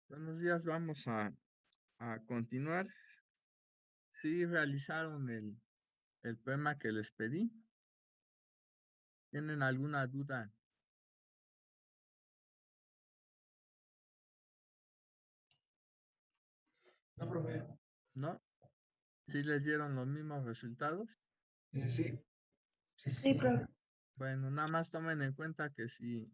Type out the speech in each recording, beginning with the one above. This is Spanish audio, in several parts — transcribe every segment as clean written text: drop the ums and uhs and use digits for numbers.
Buenos días, vamos a continuar. Sí, realizaron el poema que les pedí. ¿Tienen alguna duda? No, profe. ¿No? ¿Sí les dieron los mismos resultados? Sí, sí, Sí, sí. profe. Bueno, nada más tomen en cuenta que si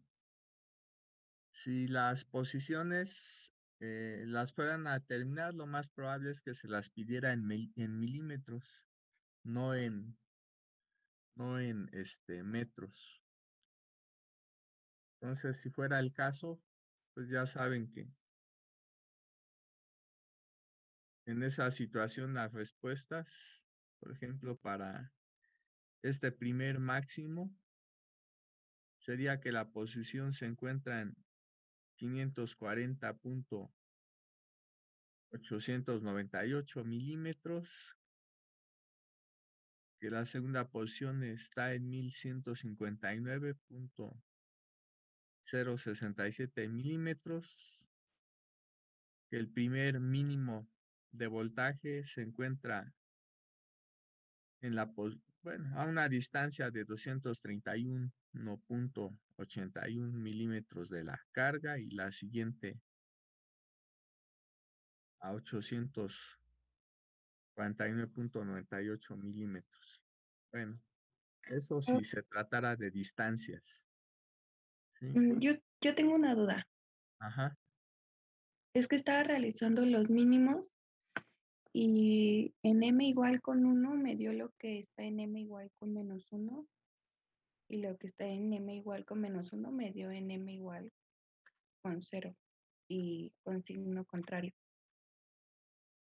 las posiciones las fueran a terminar, lo más probable es que se las pidiera en milímetros, no en metros. Entonces, si fuera el caso, pues ya saben que en esa situación las respuestas, por ejemplo, para este primer máximo, sería que la posición se encuentra en 540.898 milímetros, que la segunda posición está en 1159.067 milímetros, que el primer mínimo de voltaje se encuentra bueno, a una distancia de 231.81 milímetros de la carga, y la siguiente a 849.98 milímetros. Bueno, eso Mm, si se tratara de distancias, ¿sí? Yo tengo una duda. Ajá, Es que estaba realizando los mínimos y en m igual con 1 me dio lo que está en m igual con -1 y lo que está en m igual con -1 me dio en m igual con 0 y con signo contrario.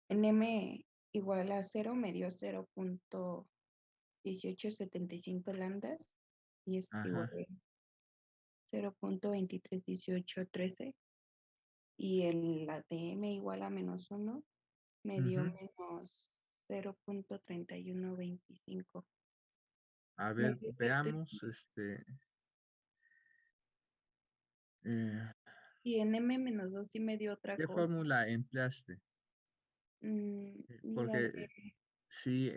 En m igual a 0 me dio 0.1875 lambdas y es igual ajá. a 0.231813 y la de m igual a -1 me dio Ujú. menos 0.3125. A Me ver, dio veamos, eh, y en M-2 sí me dio otra ¿qué cosa. fórmula empleaste? Mira, Porque si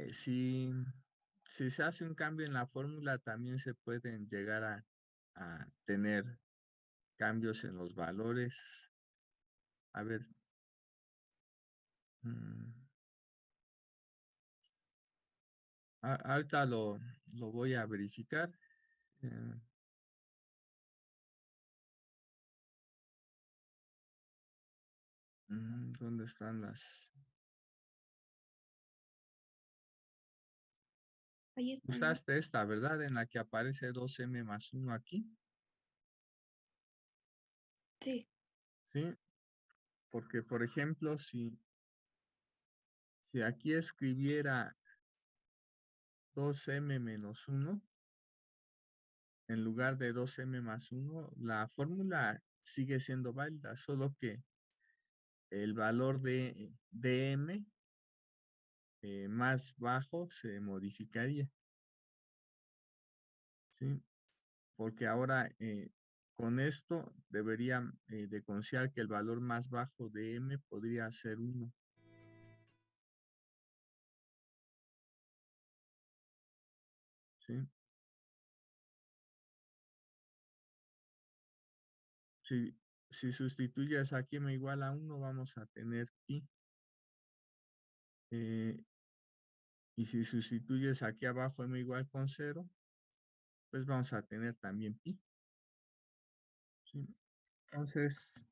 se hace un cambio en la fórmula, también se pueden llegar a tener cambios en los valores. A ver, mm, ahorita lo voy a verificar. eh, ¿Dónde están las? ahí están, ¿no? Usaste esta, ¿verdad? En la que aparece 2m+1 aquí, Sí, ¿sí? Porque, por ejemplo, si aquí escribiera 2m-1 en lugar de 2m+1, la fórmula sigue siendo válida, solo que el valor de dm más bajo se modificaría, ¿sí? Porque ahora con esto debería de considerar que el valor más bajo de m podría ser 1, ¿sí? Si, si sustituyes aquí m igual a 1, vamos a tener pi. Y si sustituyes aquí abajo m igual con 0, pues vamos a tener también pi, ¿sí? Entonces,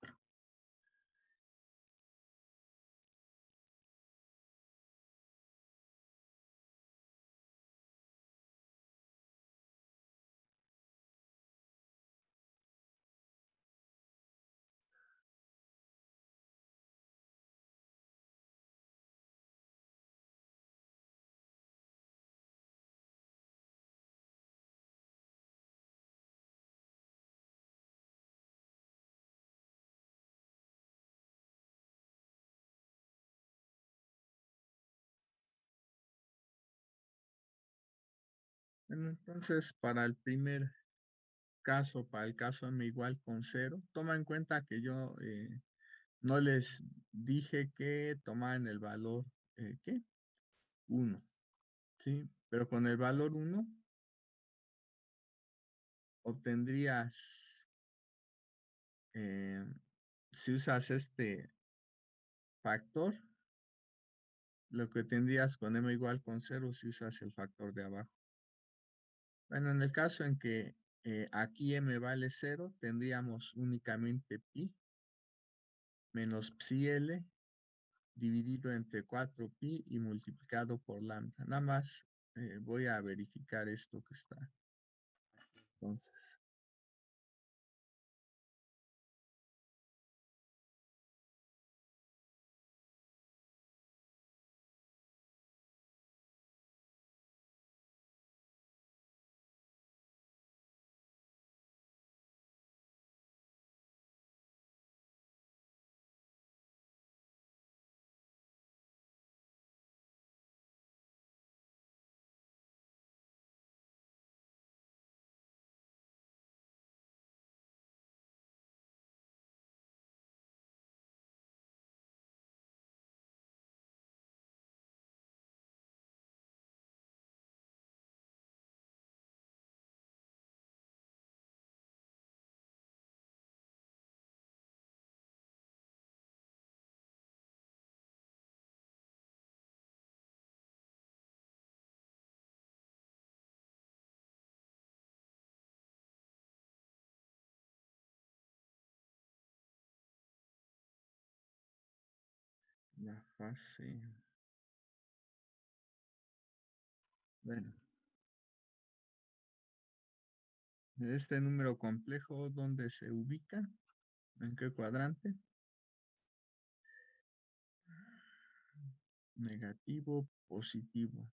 bueno, entonces para el primer caso, para el caso m igual con 0, toma en cuenta que yo no les dije que tomaran el valor, ¿qué? 1, ¿sí? Pero con el valor 1 obtendrías, si usas este factor, lo que tendrías con m igual con 0 si usas el factor de abajo. Bueno, en el caso en que aquí m vale 0, tendríamos únicamente pi menos psi l dividido entre 4pi y multiplicado por lambda. Nada más voy a verificar esto que está. Entonces, la fase. Bueno, este número complejo, ¿dónde se ubica? ¿En qué cuadrante? Negativo, positivo.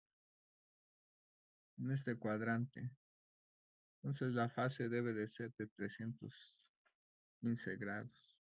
En este cuadrante. Entonces la fase debe de ser de 315 grados.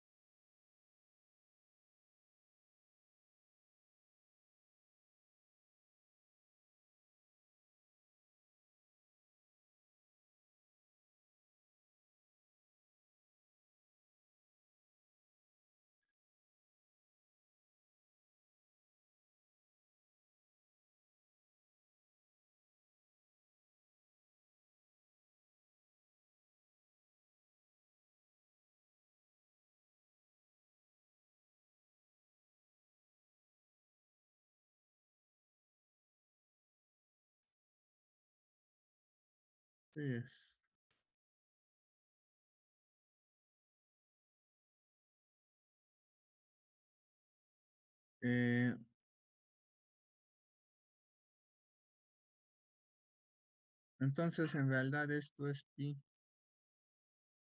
Sí es. Eh, entonces en realidad esto es pi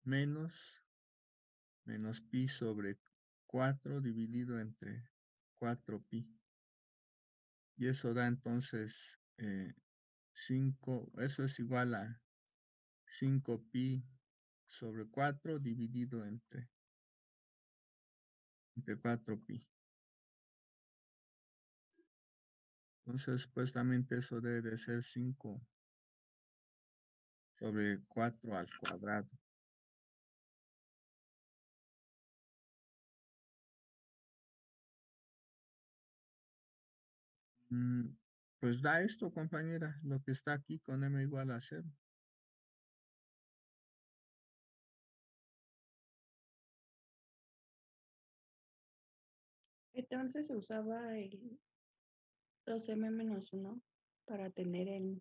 menos pi sobre 4 dividido entre 4pi. Y eso da entonces 5, eso es igual a 5pi sobre 4 dividido entre 4pi. Entonces, supuestamente eso debe de ser 5 sobre 4 al cuadrado. Pues da esto, compañera, lo que está aquí con m igual a 0. Entonces usaba el 2m menos 1 para tener el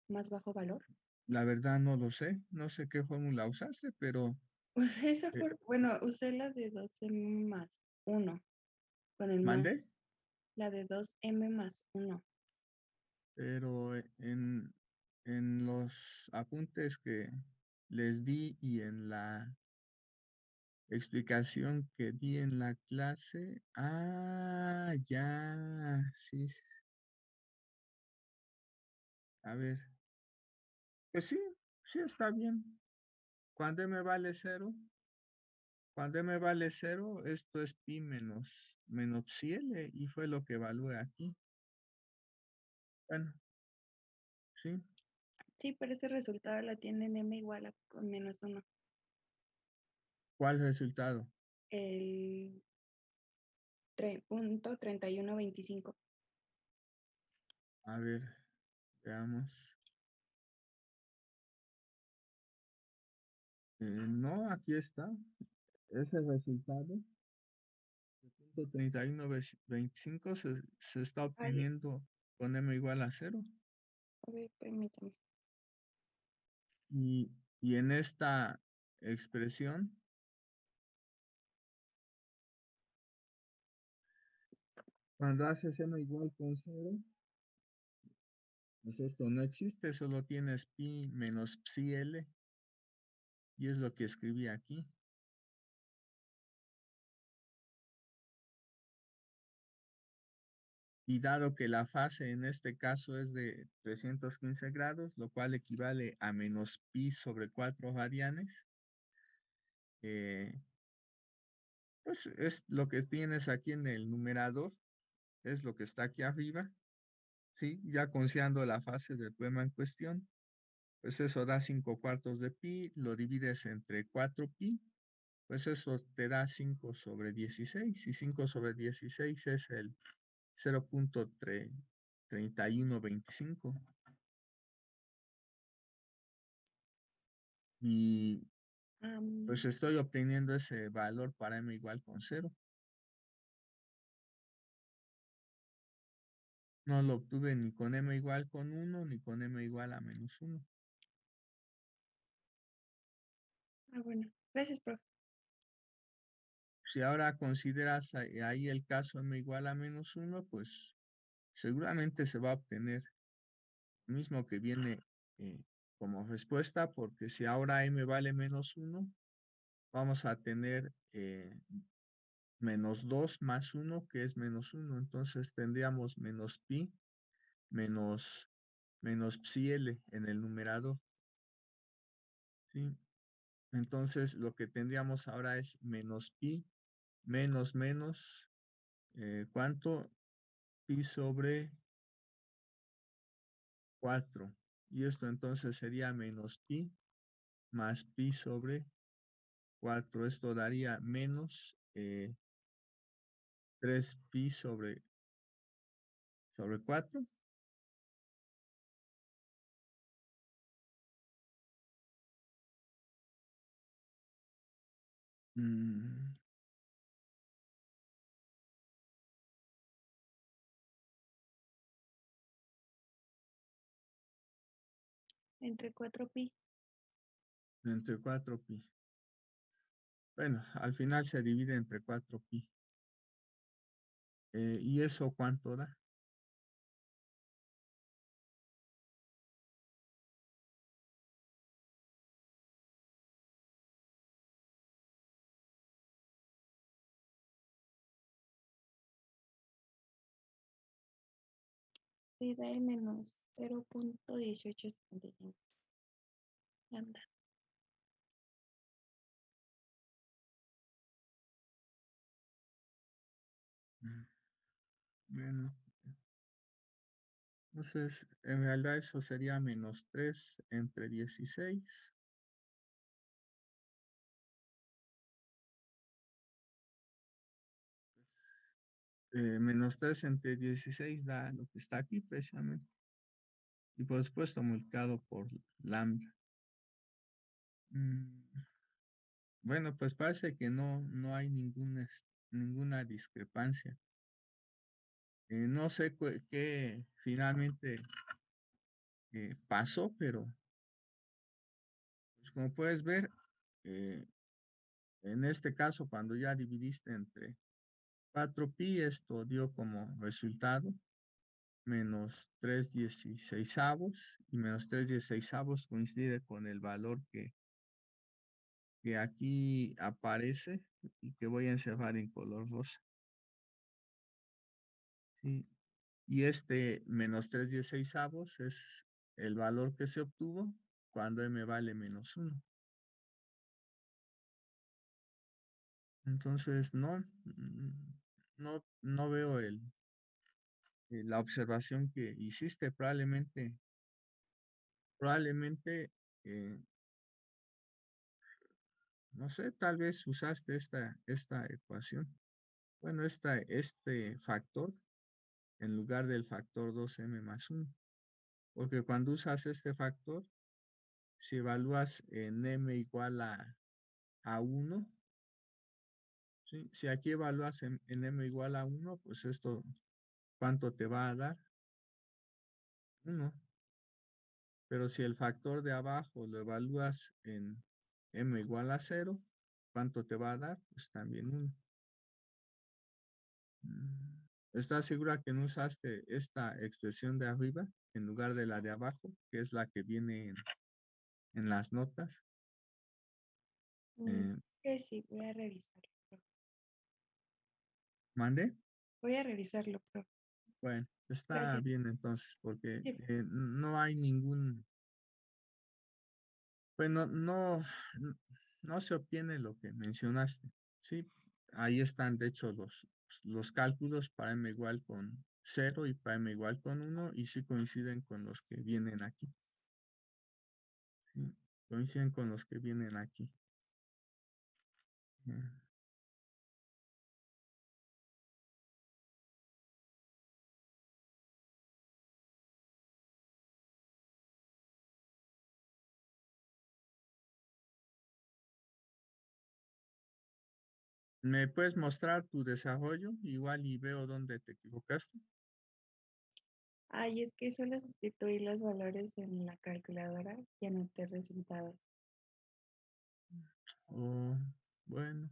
más bajo valor. La verdad no lo sé, no sé qué fórmula usaste, pero Usé esa eh, bueno, usé la de 2m más 1 con el más, mandé, la de 2m más 1. pero en los apuntes que les di y en la explicación que di en la clase, ya, sí, a ver, pues sí, sí está bien. Cuando m vale 0, esto es pi menos psi l y fue lo que evalué aquí. Bueno, sí, Sí, pero ese resultado la tiene en m igual a con menos 1. ¿cuál resultado? El punto 3125. A ver, veamos. No, aquí está. Es el resultado. El punto 3125 se está Ay, obteniendo con m igual a 0. a ver, permítame. Y en esta expresión, cuando haces m igual con 0, pues esto no existe, solo tienes pi menos psi l, y es lo que escribí aquí. Y dado que la fase en este caso es de 315 grados, lo cual equivale a menos pi sobre 4 radianes, pues es lo que tienes aquí en el numerador, es lo que está aquí arriba, ¿sí? Ya considerando la fase del problema en cuestión, pues eso da 5/4 de pi, lo divides entre 4 pi, pues eso te da 5 sobre 16, y 5 sobre 16 es el 0.3125. Y pues estoy obteniendo ese valor para m igual con 0. No lo obtuve ni con m igual con 1, ni con m igual a menos 1. Bueno, gracias, profe. Si ahora consideras ahí el caso m igual a menos 1, pues seguramente se va a obtener lo mismo que viene como respuesta, porque si ahora m vale menos 1, vamos a tener menos 2 más 1, que es menos 1. Entonces tendríamos menos pi menos psi l en el numerador. ¿Sí? Entonces lo que tendríamos ahora es menos pi menos ¿cuánto? Pi sobre 4. Y esto entonces sería menos pi más pi sobre 4. Esto daría menos 3 pi sobre 4. Mm, Entre 4 pi. entre 4 pi. Bueno, al final se divide entre 4 pi. ¿Y eso cuánto da? Sí, da el menos 0.1875 lambda. Bueno, entonces en realidad eso sería menos 3 entre 16. Menos 3 entre 16 da lo que está aquí precisamente. Y por supuesto multiplicado por lambda. Bueno, pues parece que no hay ninguna discrepancia. No sé qué finalmente pasó, pero pues, como puedes ver, eh, en este caso, cuando ya dividiste entre 4 pi, esto dio como resultado menos 3/16, y menos 3/16 coincide con el valor que aquí aparece y que voy a encerrar en color rosa. ¿Sí? Y este menos 3/16 es el valor que se obtuvo cuando m vale menos 1. Entonces, no veo la observación que hiciste. Probablemente, no sé, tal vez usaste esta ecuación. Bueno, este factor en lugar del factor 2m más 1. Porque cuando usas este factor, si evalúas en m igual a 1, ¿sí? Si aquí evalúas en m igual a 1, pues esto, ¿cuánto te va a dar? 1. Pero si el factor de abajo lo evalúas en m igual a 0, ¿cuánto te va a dar? Pues también 1. ¿Estás segura que no usaste esta expresión de arriba en lugar de la de abajo, que es la que viene en las notas? Mm, que sí, voy a revisarlo, profe. ¿Mande? Voy a revisarlo, profe. Bueno, está Gracias. bien entonces, porque Sí. no hay ningún, bueno, no se obtiene lo que mencionaste, ¿sí? Ahí están, de hecho, los cálculos para m igual con 0 y para m igual con 1, y sí coinciden con los que vienen aquí. ¿Sí? Coinciden con los que vienen aquí. ¿Me puedes mostrar tu desarrollo? Igual y veo dónde te equivocaste. Ay, es que solo sustituí los valores en la calculadora y anoté resultados. Oh, bueno.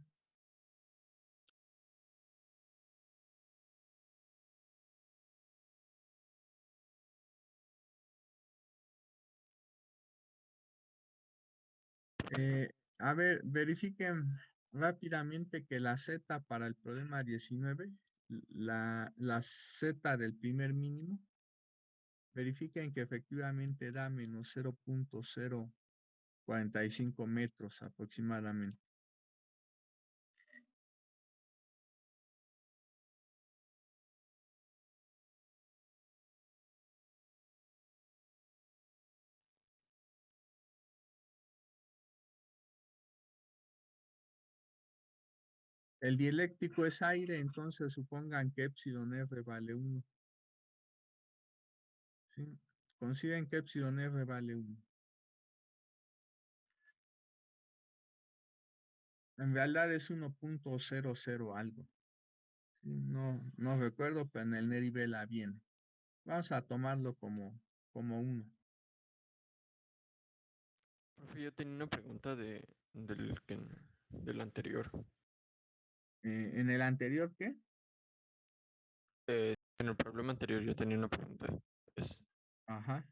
A ver, verifiquen rápidamente que la Z para el problema 19, la Z del primer mínimo, verifiquen que efectivamente da menos 0.045 metros aproximadamente. El dieléctrico es aire, entonces supongan que epsilon R vale 1. ¿Sí? Consideren que epsilon R vale 1. En realidad es 1.00 algo. ¿Sí? No recuerdo, pero en el Nerivela viene. Vamos a tomarlo como 1. Profe, yo tenía una pregunta del anterior. ¿En el anterior qué? En el problema anterior yo tenía una pregunta. Es, Ajá.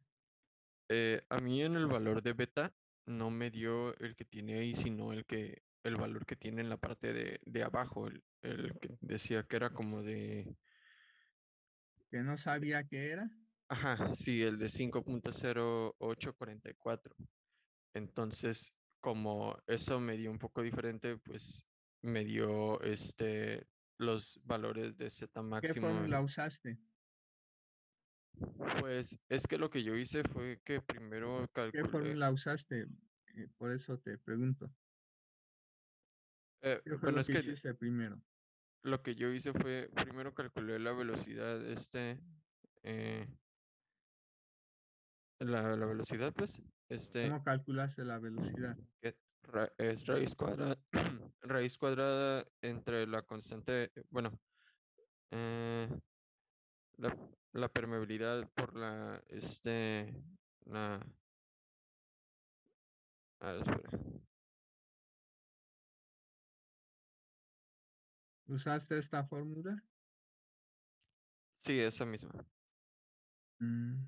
a mí en el valor de beta no me dio el que tiene ahí, sino el valor que tiene en la parte de abajo, el que decía que era como Que no sabía qué era. ajá, sí, el de 5.0844. Entonces, como eso me dio un poco diferente, pues me dio los valores de Z ¿Qué máximo. fórmula usaste? Pues es que lo que yo hice fue que primero ¿Qué calculé, fórmula usaste? Por eso te pregunto. ¿Qué fue bueno, lo es que que hiciste primero? lo que yo hice fue primero calculé la velocidad, eh, la velocidad, pues, ¿Cómo calculaste la velocidad? que es raíz cuadrada, raíz cuadrada entre la constante, bueno, eh, la, la permeabilidad por la, espera. ¿Usaste esta fórmula? Sí, esa misma. Mm,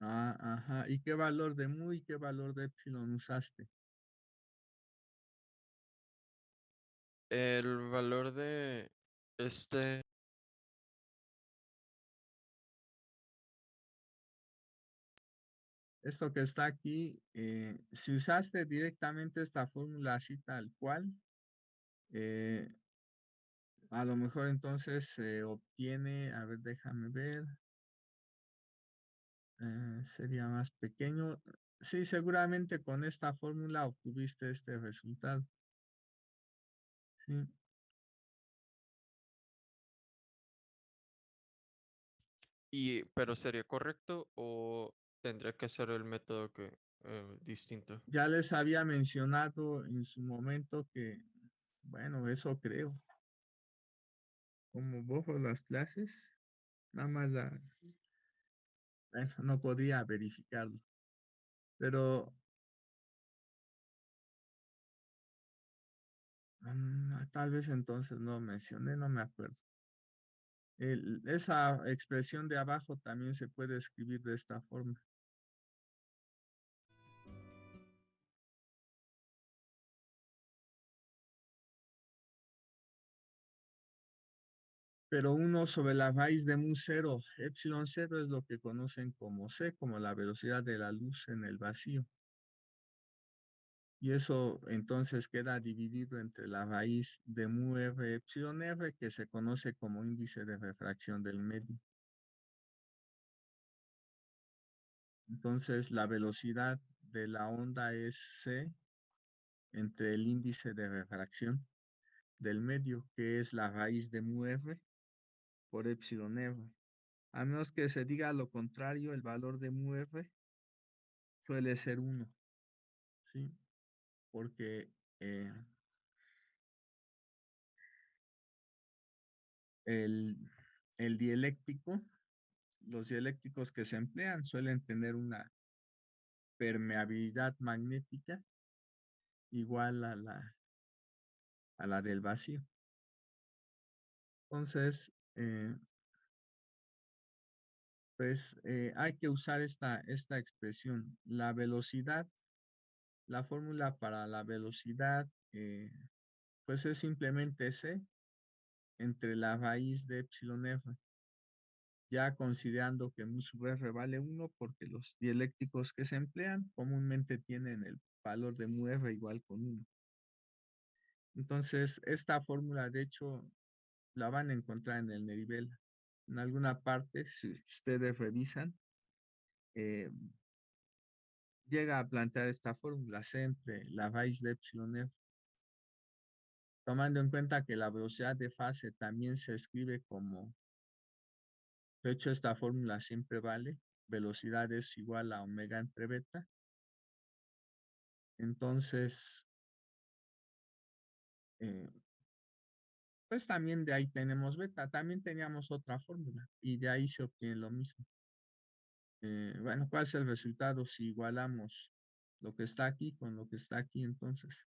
ajá. ¿Y qué valor de mu y qué valor de epsilon usaste? El valor de este, Esto que está aquí, si usaste directamente esta fórmula así tal cual, eh, a lo mejor entonces se obtiene, a ver, déjame ver, sería más pequeño. Sí, seguramente con esta fórmula obtuviste este resultado. Sí, Pero ¿sería correcto o tendría que ser el método que distinto? Ya les había mencionado en su momento que, bueno, eso creo. Como borro las clases, nada más bueno, no podría verificarlo. Pero tal vez entonces no mencioné, no me acuerdo. Esa expresión de abajo también se puede escribir de esta forma. Pero 1 sobre la raíz de mu 0, epsilon 0 es lo que conocen como c, como la velocidad de la luz en el vacío. Y eso entonces queda dividido entre la raíz de mu r epsilon r, que se conoce como índice de refracción del medio. Entonces la velocidad de la onda es c entre el índice de refracción del medio, que es la raíz de mu r por epsilon r. A menos que se diga lo contrario, el valor de mu r suele ser 1, ¿sí? Porque el, el dieléctico, los dieléctricos que se emplean suelen tener una permeabilidad magnética igual a la del vacío. Entonces, pues hay que usar esta expresión. La velocidad, la fórmula para la velocidad, pues es simplemente c entre la raíz de epsilon f. Ya considerando que mu sub r vale 1 porque los dieléctricos que se emplean comúnmente tienen el valor de mu r igual con 1. Entonces, esta fórmula, de hecho, la van a encontrar en el nivel. En alguna parte, si ustedes revisan, llega a plantear esta fórmula C entre la raíz de epsilon f. Tomando en cuenta que la velocidad de fase también se escribe como, de hecho, esta fórmula siempre vale, velocidad es igual a omega entre beta. Entonces, pues también de ahí tenemos beta. También teníamos otra fórmula y de ahí se obtiene lo mismo. Bueno, ¿cuál es el resultado si igualamos lo que está aquí con lo que está aquí? Entonces,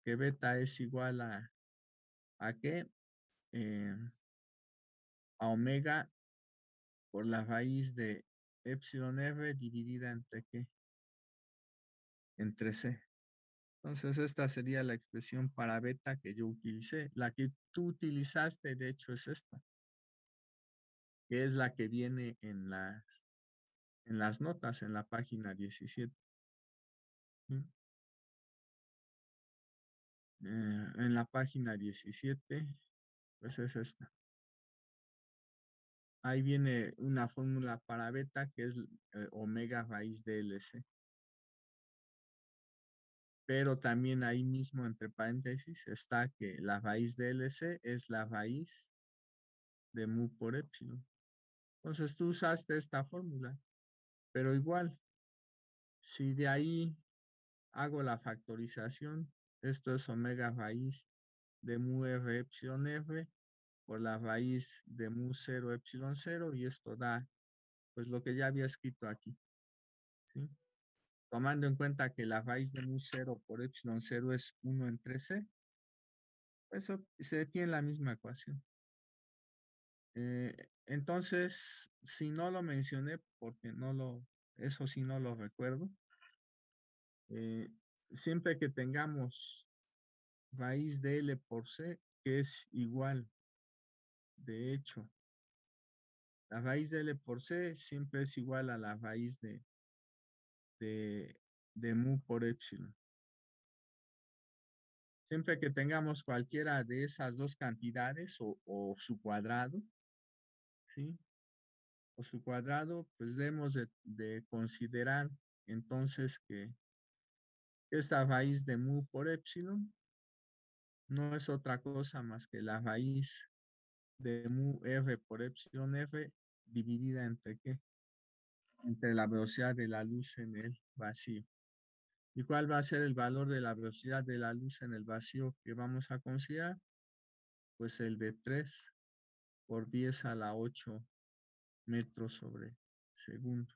que beta es igual ¿a qué? A omega por la raíz de epsilon r dividida entre ¿qué? Entre c. Entonces, esta sería la expresión para beta que yo utilicé. La que tú utilizaste, de hecho, es esta, que es la que viene en las notas, en la página 17. ¿Sí? En la página 17, pues es esta. Ahí viene una fórmula para beta que es omega raíz de LC. Pero también ahí mismo entre paréntesis está que la raíz de LC es la raíz de mu por epsilon. Entonces tú usaste esta fórmula, pero igual, si de ahí hago la factorización, esto es omega raíz de mu r epsilon r por la raíz de mu 0 epsilon 0 y esto da pues lo que ya había escrito aquí, ¿sí? Tomando en cuenta que la raíz de mu 0 por epsilon 0 es 1 entre c, eso se tiene la misma ecuación. Entonces, si no lo mencioné, porque eso sí no lo recuerdo, siempre que tengamos raíz de L por C, que es igual, de hecho, la raíz de L por C siempre es igual a la raíz de mu por epsilon. Siempre que tengamos cualquiera de esas dos cantidades o su cuadrado, ¿sí? O su cuadrado, pues debemos de considerar entonces que esta raíz de mu por epsilon no es otra cosa más que la raíz de mu r por epsilon f dividida entre ¿qué? Entre la velocidad de la luz en el vacío. ¿Y cuál va a ser el valor de la velocidad de la luz en el vacío que vamos a considerar? Pues el de 3 por 10 a la 8 metros sobre segundo.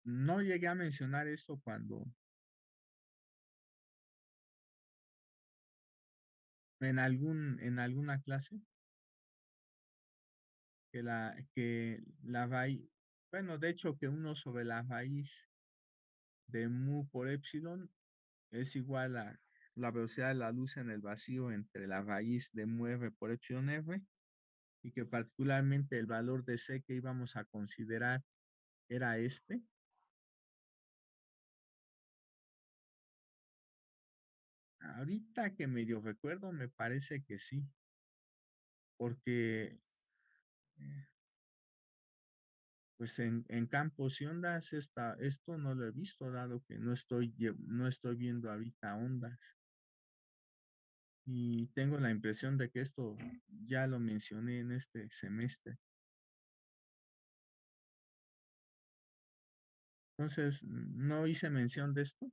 No llegué a mencionar esto cuando en alguna clase que la raíz, bueno, de hecho que 1 sobre la raíz de mu por epsilon es igual a la velocidad de la luz en el vacío entre la raíz de mu r por epsilon r, y que particularmente el valor de c que íbamos a considerar era este. Ahorita que medio recuerdo, me parece que sí, porque pues en campos y ondas esto no lo he visto, dado que no estoy viendo ahorita ondas. Y tengo la impresión de que esto ya lo mencioné en este semestre. Entonces, ¿no hice mención de esto?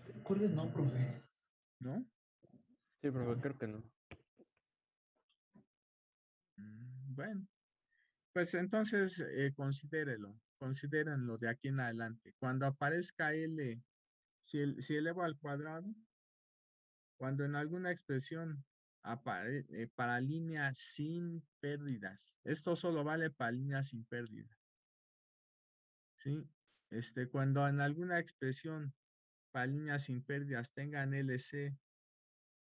Recuerde, no, profe. ¿No? Sí, profe, creo que no. Bueno, pues entonces considérenlo de aquí en adelante. Cuando aparezca L, si elevo al cuadrado, cuando en alguna expresión para líneas sin pérdidas, esto solo vale para líneas sin pérdidas, ¿sí? Cuando en alguna expresión para líneas sin pérdidas tengan LC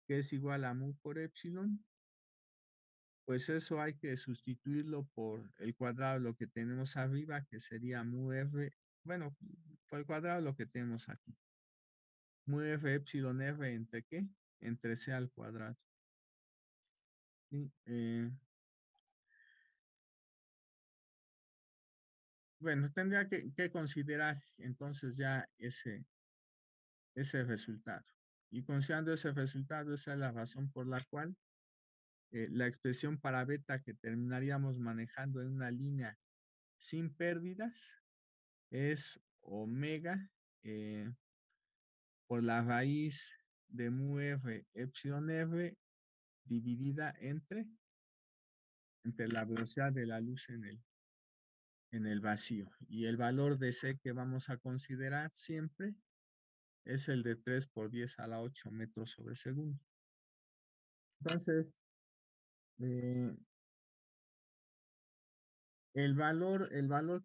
que es igual a mu por epsilon, pues eso hay que sustituirlo por el cuadrado de lo que tenemos arriba, que sería mu f, bueno, por el cuadrado de lo que tenemos aquí. Mu f epsilon r entre ¿qué? Entre c al cuadrado. ¿Sí? Bueno, tendría que considerar entonces ya ese resultado. Y considerando ese resultado, esa es la razón por la cual la expresión para beta que terminaríamos manejando en una línea sin pérdidas es omega por la raíz de mu r epsilon r dividida entre la velocidad de la luz en el vacío. Y el valor de C que vamos a considerar siempre es el de 3 por 10 a la 8 metros sobre segundo. Entonces, el valor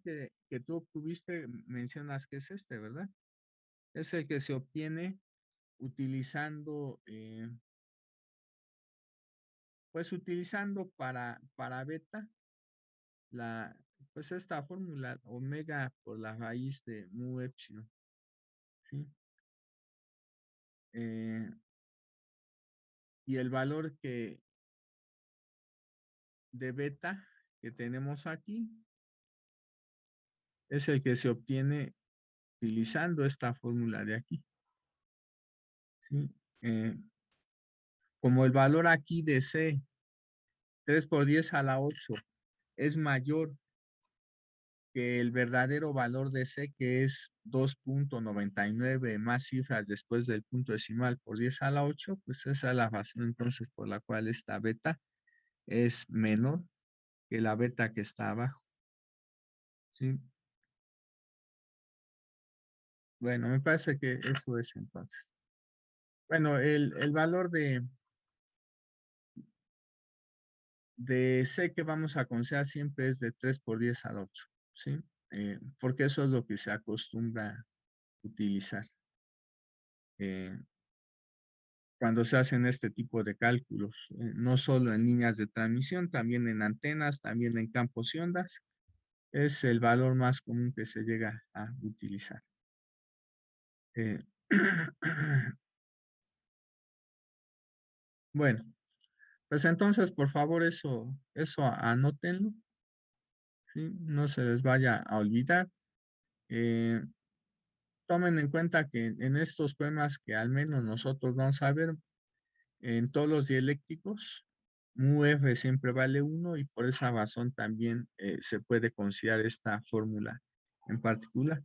que tú obtuviste, mencionas que es este, ¿verdad? Es el que se obtiene utilizando, pues utilizando para beta, pues esta fórmula omega por la raíz de mu epsilon, ¿sí? Y el valor de beta que tenemos aquí es el que se obtiene utilizando esta fórmula de aquí, ¿sí? Como el valor aquí de C, 3 por 10 a la 8, es mayor que el verdadero valor de C, que es 2.99 más cifras después del punto decimal por 10 a la 8, pues esa es la razón entonces por la cual esta beta es menor que la beta que está abajo, ¿sí? Bueno, me parece que eso es entonces. Bueno, el valor de C que vamos a considerar siempre es de 3 por 10 al 8, ¿sí? Porque eso es lo que se acostumbra a utilizar cuando se hacen este tipo de cálculos, no solo en líneas de transmisión, también en antenas, también en campos y ondas. Es el valor más común que se llega a utilizar. Bueno, pues entonces, por favor, eso anótenlo, ¿sí? No se les vaya a olvidar. Tomen en cuenta que en estos poemas que al menos nosotros vamos a ver, En todos los dieléctricos, mu f siempre vale 1 y por esa razón también se puede considerar esta fórmula en particular.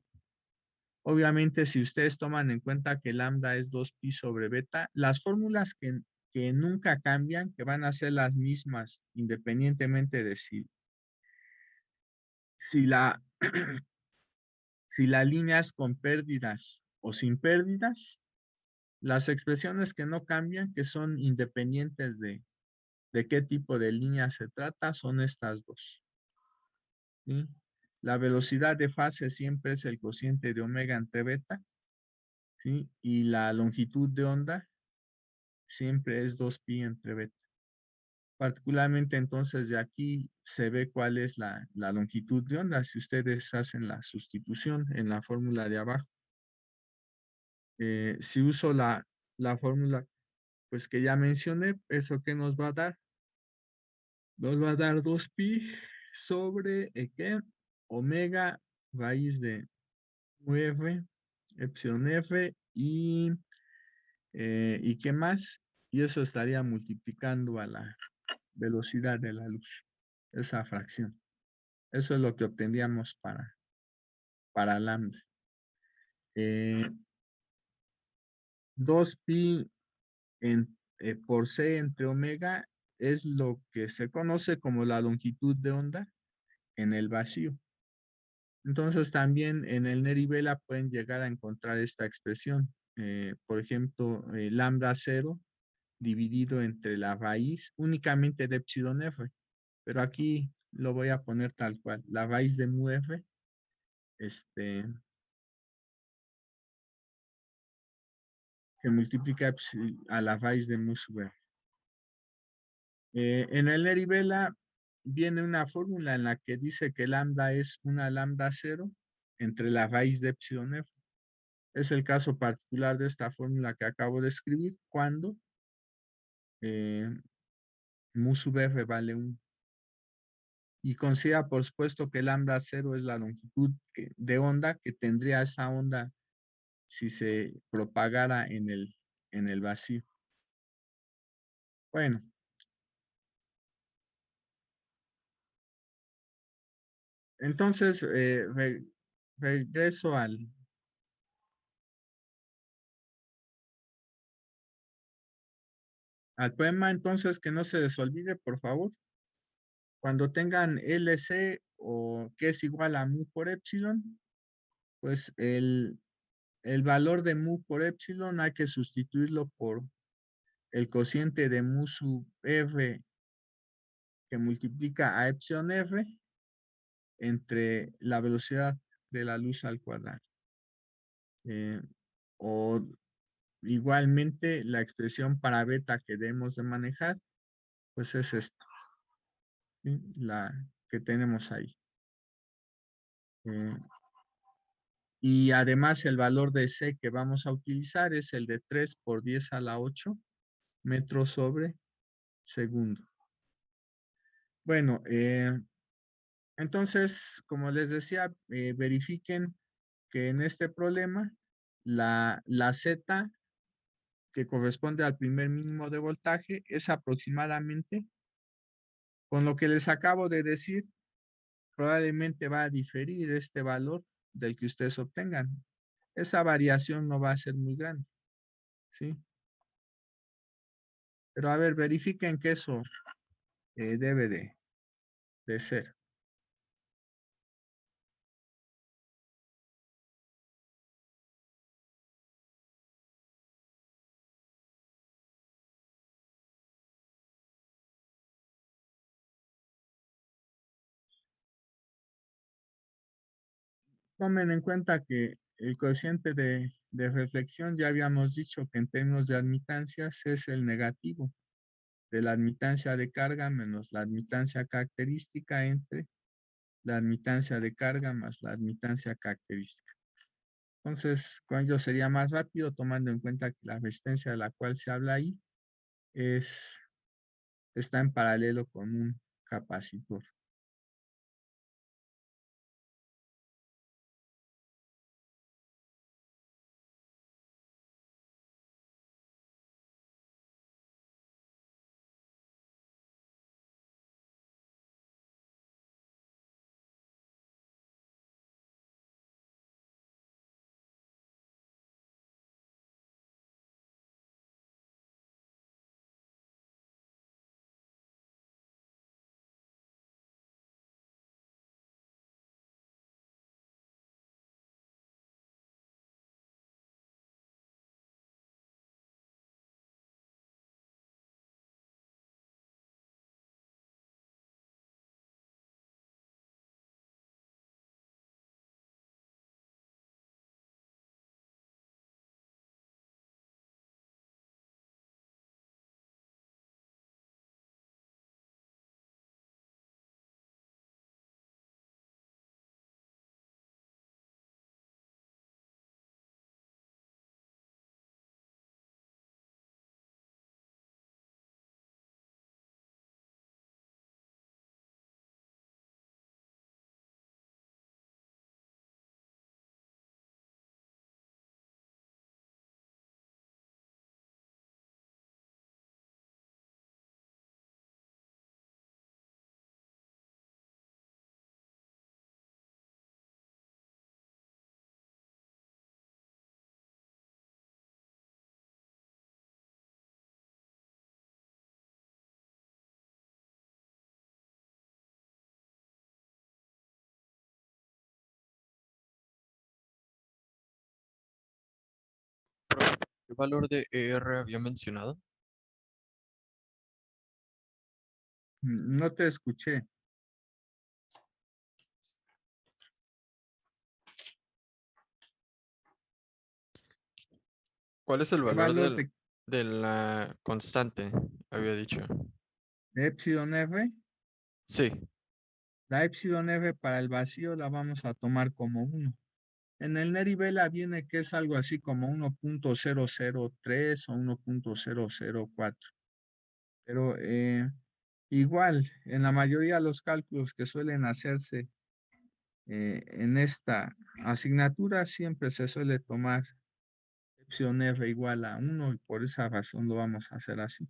Obviamente, si ustedes toman en cuenta que lambda es 2pi sobre beta, las fórmulas que nunca cambian, que van a ser las mismas, independientemente de si la, si la línea es con pérdidas o sin pérdidas, las expresiones que no cambian, que son independientes de qué tipo de línea se trata, son estas dos. ¿Sí? La velocidad de fase siempre es el cociente de omega entre beta, ¿sí? Y la longitud de onda siempre es 2pi entre beta. Particularmente entonces de aquí se ve cuál es la longitud de onda si ustedes hacen la sustitución en la fórmula de abajo. Si uso la fórmula pues que ya mencioné, ¿eso qué nos va a dar? Nos va a dar 2pi sobre ¿qué? Omega raíz de mu f, epsilon f ¿y qué más? Y eso estaría multiplicando a la velocidad de la luz, esa fracción. Eso es lo que obtendríamos para lambda. 2pi por c entre omega es lo que se conoce como la longitud de onda en el vacío. Entonces también en el Neri-Vela pueden llegar a encontrar esta expresión. Por ejemplo, lambda 0 dividido entre la raíz únicamente de epsilon f. Pero aquí lo voy a poner tal cual. La raíz de mu f, que multiplica a la raíz de mu sub f. En el Neri-Vela viene una fórmula en la que dice que lambda es una lambda 0 entre la raíz de epsilon f. Es el caso particular de esta fórmula que acabo de escribir cuando mu sub f vale 1. Y considera, por supuesto, que lambda 0 es la longitud de onda que tendría esa onda si se propagara en el vacío. Bueno. Entonces, regreso al poema, entonces, que no se les olvide, por favor. Cuando tengan LC o que es igual a mu por epsilon, pues el valor de mu por epsilon hay que sustituirlo por el cociente de mu sub f que multiplica a epsilon f entre la velocidad de la luz al cuadrado. O igualmente la expresión para beta que debemos de manejar, pues es esta, ¿sí? La que tenemos ahí. Y además el valor de C que vamos a utilizar es el de 3 por 10 a la 8 metros sobre segundo. Bueno, entonces, como les decía, verifiquen que en este problema la Z que corresponde al primer mínimo de voltaje es aproximadamente, con lo que les acabo de decir, probablemente va a diferir este valor del que ustedes obtengan. Esa variación no va a ser muy grande, ¿sí? Pero a ver, verifiquen que eso debe de ser. Tomen en cuenta que el cociente de reflexión ya habíamos dicho que en términos de admitancias es el negativo de la admitancia de carga menos la admitancia característica entre la admitancia de carga más la admitancia característica. Entonces, con ello sería más rápido tomando en cuenta que la resistencia de la cual se habla ahí está en paralelo con un capacitor. ¿Qué valor de ER había mencionado? No te escuché. ¿Cuál es el ¿Qué valor valor de de la constante? Había dicho. epsilon f? Sí, La epsilon f para el vacío la vamos a tomar como 1. En el Nerivela viene que es algo así como 1.003 o 1.004. Pero igual, en la mayoría de los cálculos que suelen hacerse en esta asignatura, siempre se suele tomar epsilon f igual a 1 y por esa razón lo vamos a hacer así.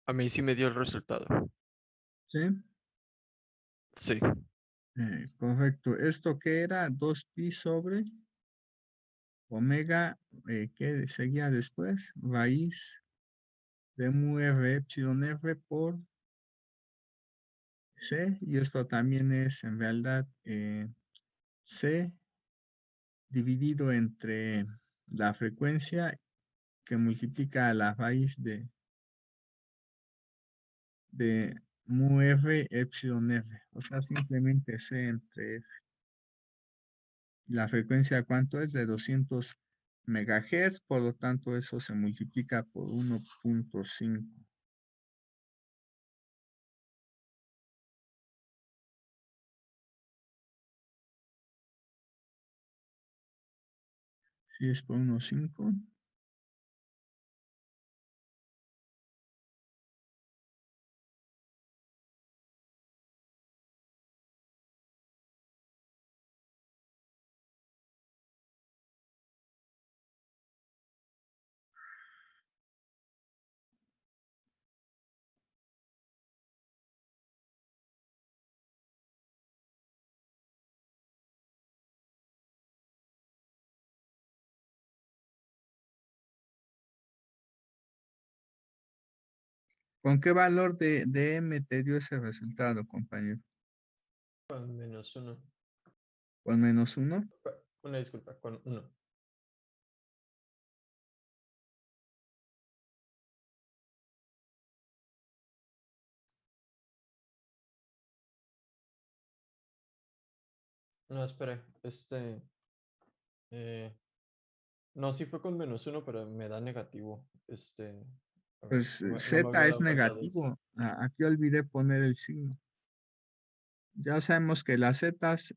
a mí sí me dio el resultado. ¿Sí? Sí, Correcto. ¿Esto qué era? 2pi sobre omega, ¿qué seguía después? Raíz de mu f epsilon f por c, y esto también es en realidad c dividido entre la frecuencia que multiplica la raíz de mu f epsilon f, o sea, simplemente c entre f. La frecuencia, ¿cuánto es? De 200 megahertz, por lo tanto eso se multiplica por 1.5. Si es por 1.5. ¿Con qué valor de M te dio ese resultado, compañero? Con -1. ¿Con -1? Una disculpa, con 1. No, espera, eh, no, sí fue con -1, pero me da negativo. A ver, Pues no me Z había es dado cuenta de eso. negativo. Aquí olvidé poner el signo. Ya sabemos que las zetas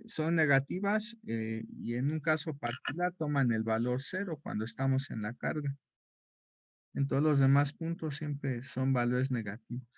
son negativas y en un caso particular toman el valor 0 cuando estamos en la carga. En todos los demás puntos siempre son valores negativos.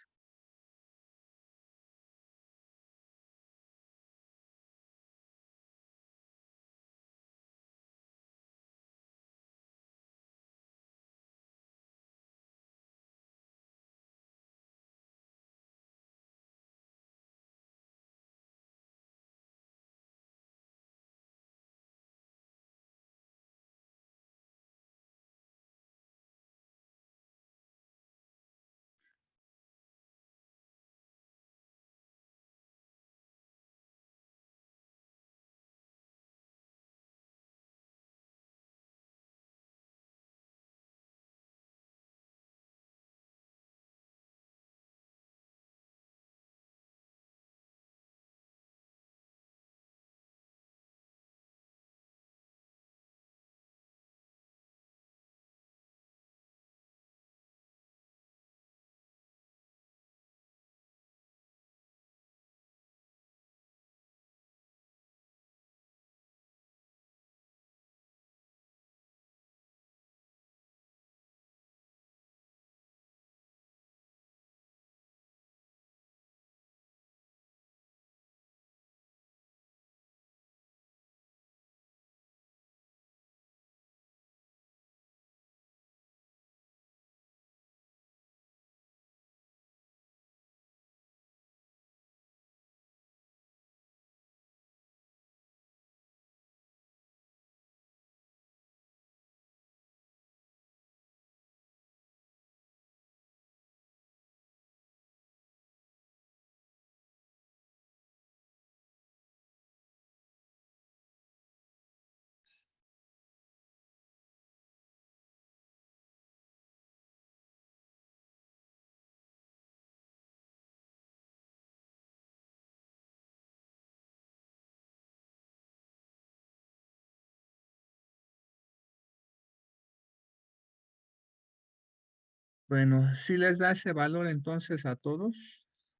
Bueno, si les da ese valor entonces a todos,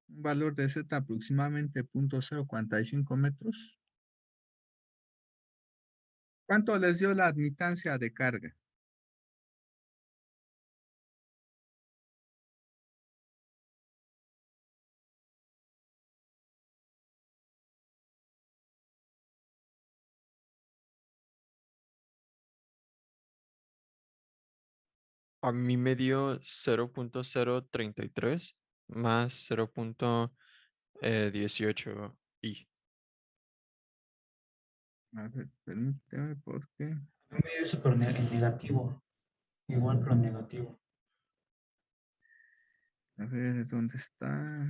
un valor de Z aproximadamente 0.045 metros. ¿Cuánto les dio la admitancia de carga? A mí me dio 0.033 más 0.18 y. A ver, permíteme porque. A mí me dio eso, pero en negativo. Igual, pero en negativo. A ver, ¿dónde está?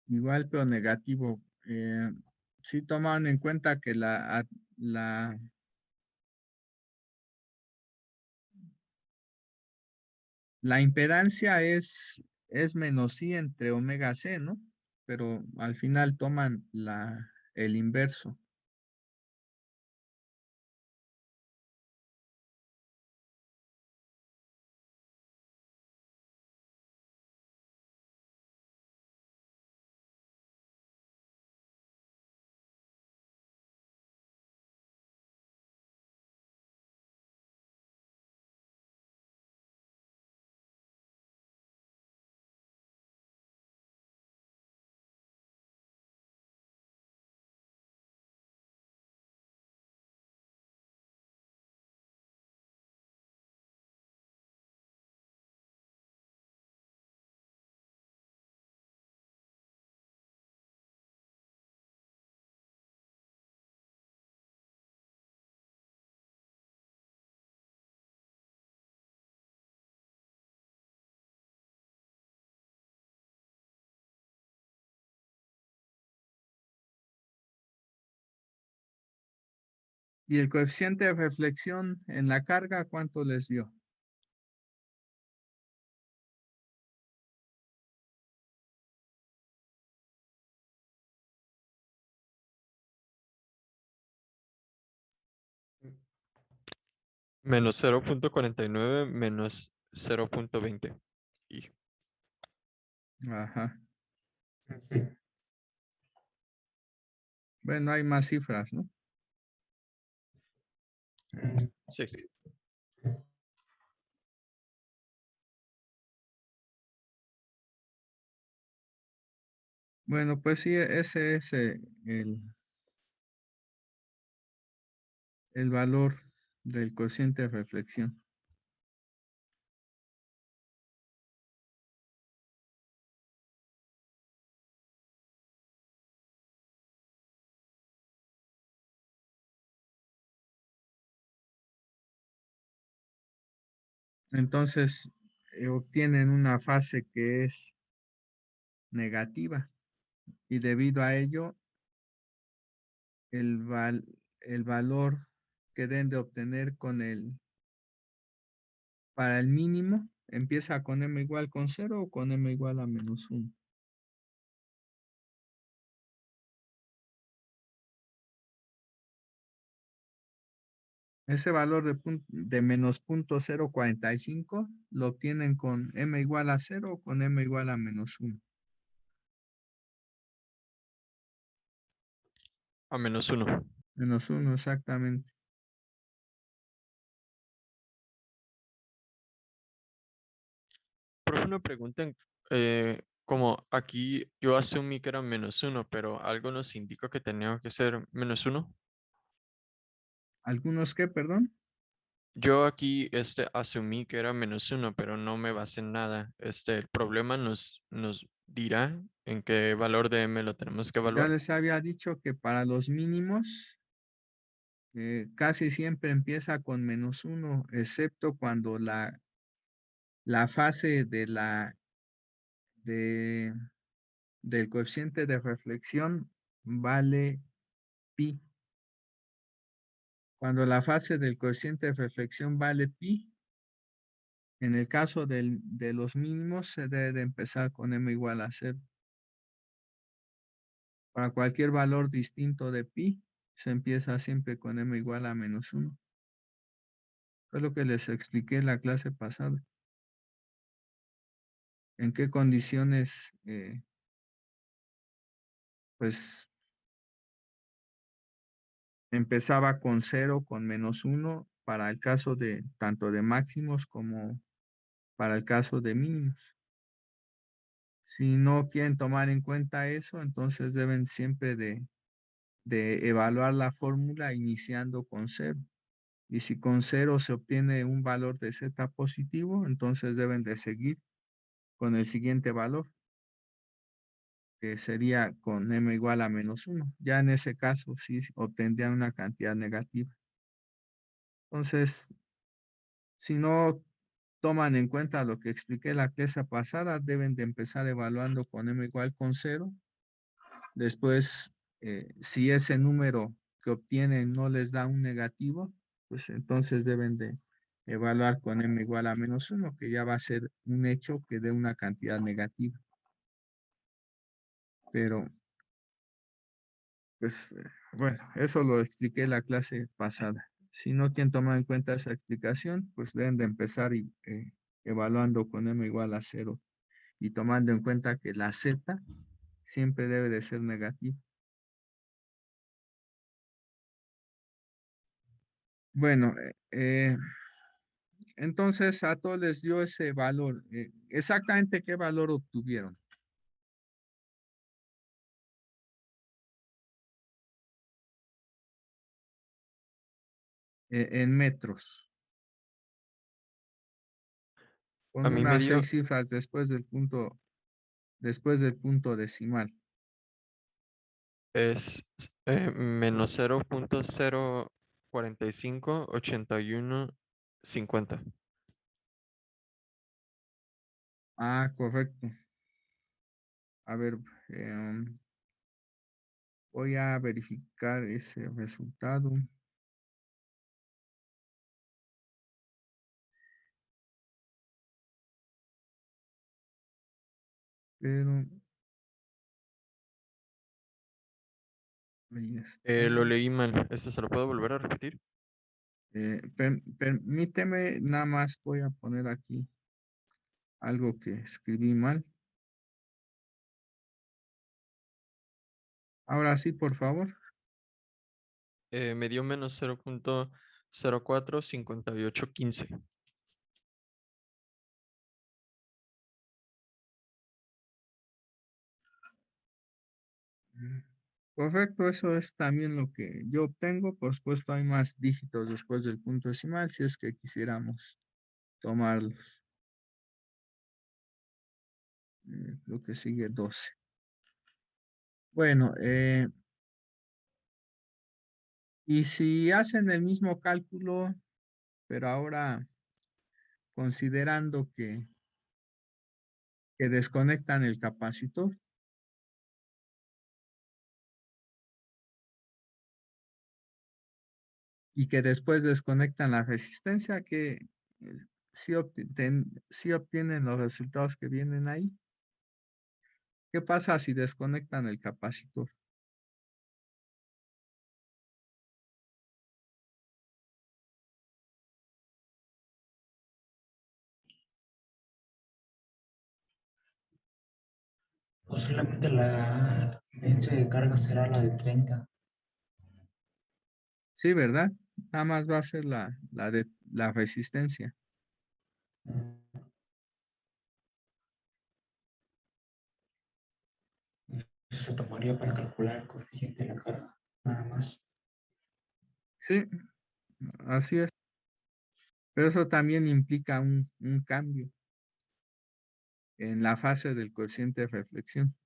Igual, pero negativo. Sí toman en cuenta que la impedancia es menos I entre omega C, ¿no? Pero al final toman el inverso. Y el coeficiente de reflexión en la carga, ¿cuánto les dio? Menos 0.49 menos 0.20. Y Ajá. Sí. Bueno, hay más cifras, ¿no? Mm, sí. Bueno, pues sí, ese es el valor del cociente de reflexión. Entonces, obtienen una fase que es negativa y debido a ello, el valor que deben de obtener para el mínimo, empieza con m igual con 0 o con m igual a menos 1. Ese valor de menos 0.045 lo obtienen con m igual a 0 o con m igual a menos 1. A menos 1. Menos 1, exactamente. Profe, una pregunta. Como aquí yo asumí que era menos 1, pero algo nos indica que tenía que ser menos 1. ¿Algunos qué, perdón? Yo aquí asumí que era menos 1, pero no me basé en nada. El problema nos dirá en qué valor de m lo tenemos que Ya evaluar. les había dicho que para los mínimos casi siempre empieza con menos 1, excepto cuando la fase de, del coeficiente de reflexión vale pi. Cuando la fase del coeficiente de reflexión vale pi, en el caso de los mínimos se debe de empezar con m igual a 0. Para cualquier valor distinto de pi, se empieza siempre con m igual a menos 1. Fue lo que les expliqué en la clase pasada. En qué condiciones, pues, empezaba con 0, con menos 1, para el caso de tanto de máximos como para el caso de mínimos. Si no quieren tomar en cuenta eso, entonces deben siempre de evaluar la fórmula iniciando con 0. Y si con 0 se obtiene un valor de z positivo, entonces deben de seguir con el siguiente valor, que sería con m igual a menos 1. Ya en ese caso sí obtendrían una cantidad negativa. Entonces, si no toman en cuenta lo que expliqué la clase pasada, deben de empezar evaluando con m igual con 0. Después, si ese número que obtienen no les da un negativo, pues entonces deben de evaluar con m igual a menos 1, que ya va a ser un hecho que dé una cantidad negativa. Pero, pues, bueno, eso lo expliqué en la clase pasada. Si no quieren tomar en cuenta esa explicación, pues deben de empezar evaluando con m igual a 0 y tomando en cuenta que la z siempre debe de ser negativa. Bueno, entonces a todos les dio ese valor. ¿Exactamente qué valor obtuvieron? En metros. A Con mí me unas dio 6 cifras después del punto decimal. es menos 0.0458150. Ah, correcto. A ver, em, voy a verificar ese resultado. pero ahí está. Lo leí mal. ¿Esto se lo puedo volver a repetir? Permíteme, nada más voy a poner aquí algo que escribí mal. Ahora sí, por favor. Me dio menos 0.045815. Correcto, eso es también lo que yo obtengo. Por supuesto, hay más dígitos después del punto decimal si es que quisiéramos tomarlos. Lo que sigue 12. Bueno, y si hacen el mismo cálculo, pero ahora considerando que desconectan el capacitor y que después desconectan la resistencia, que sí obtienen los resultados que vienen ahí. ¿Qué pasa si desconectan el capacitor? Posiblemente la evidencia de carga será la de 30. Sí, ¿verdad? Nada más va a ser de la resistencia. Eso se tomaría para calcular el coeficiente de la carga, nada más. Sí, así es. Pero eso también implica un cambio en la fase del coeficiente de reflexión.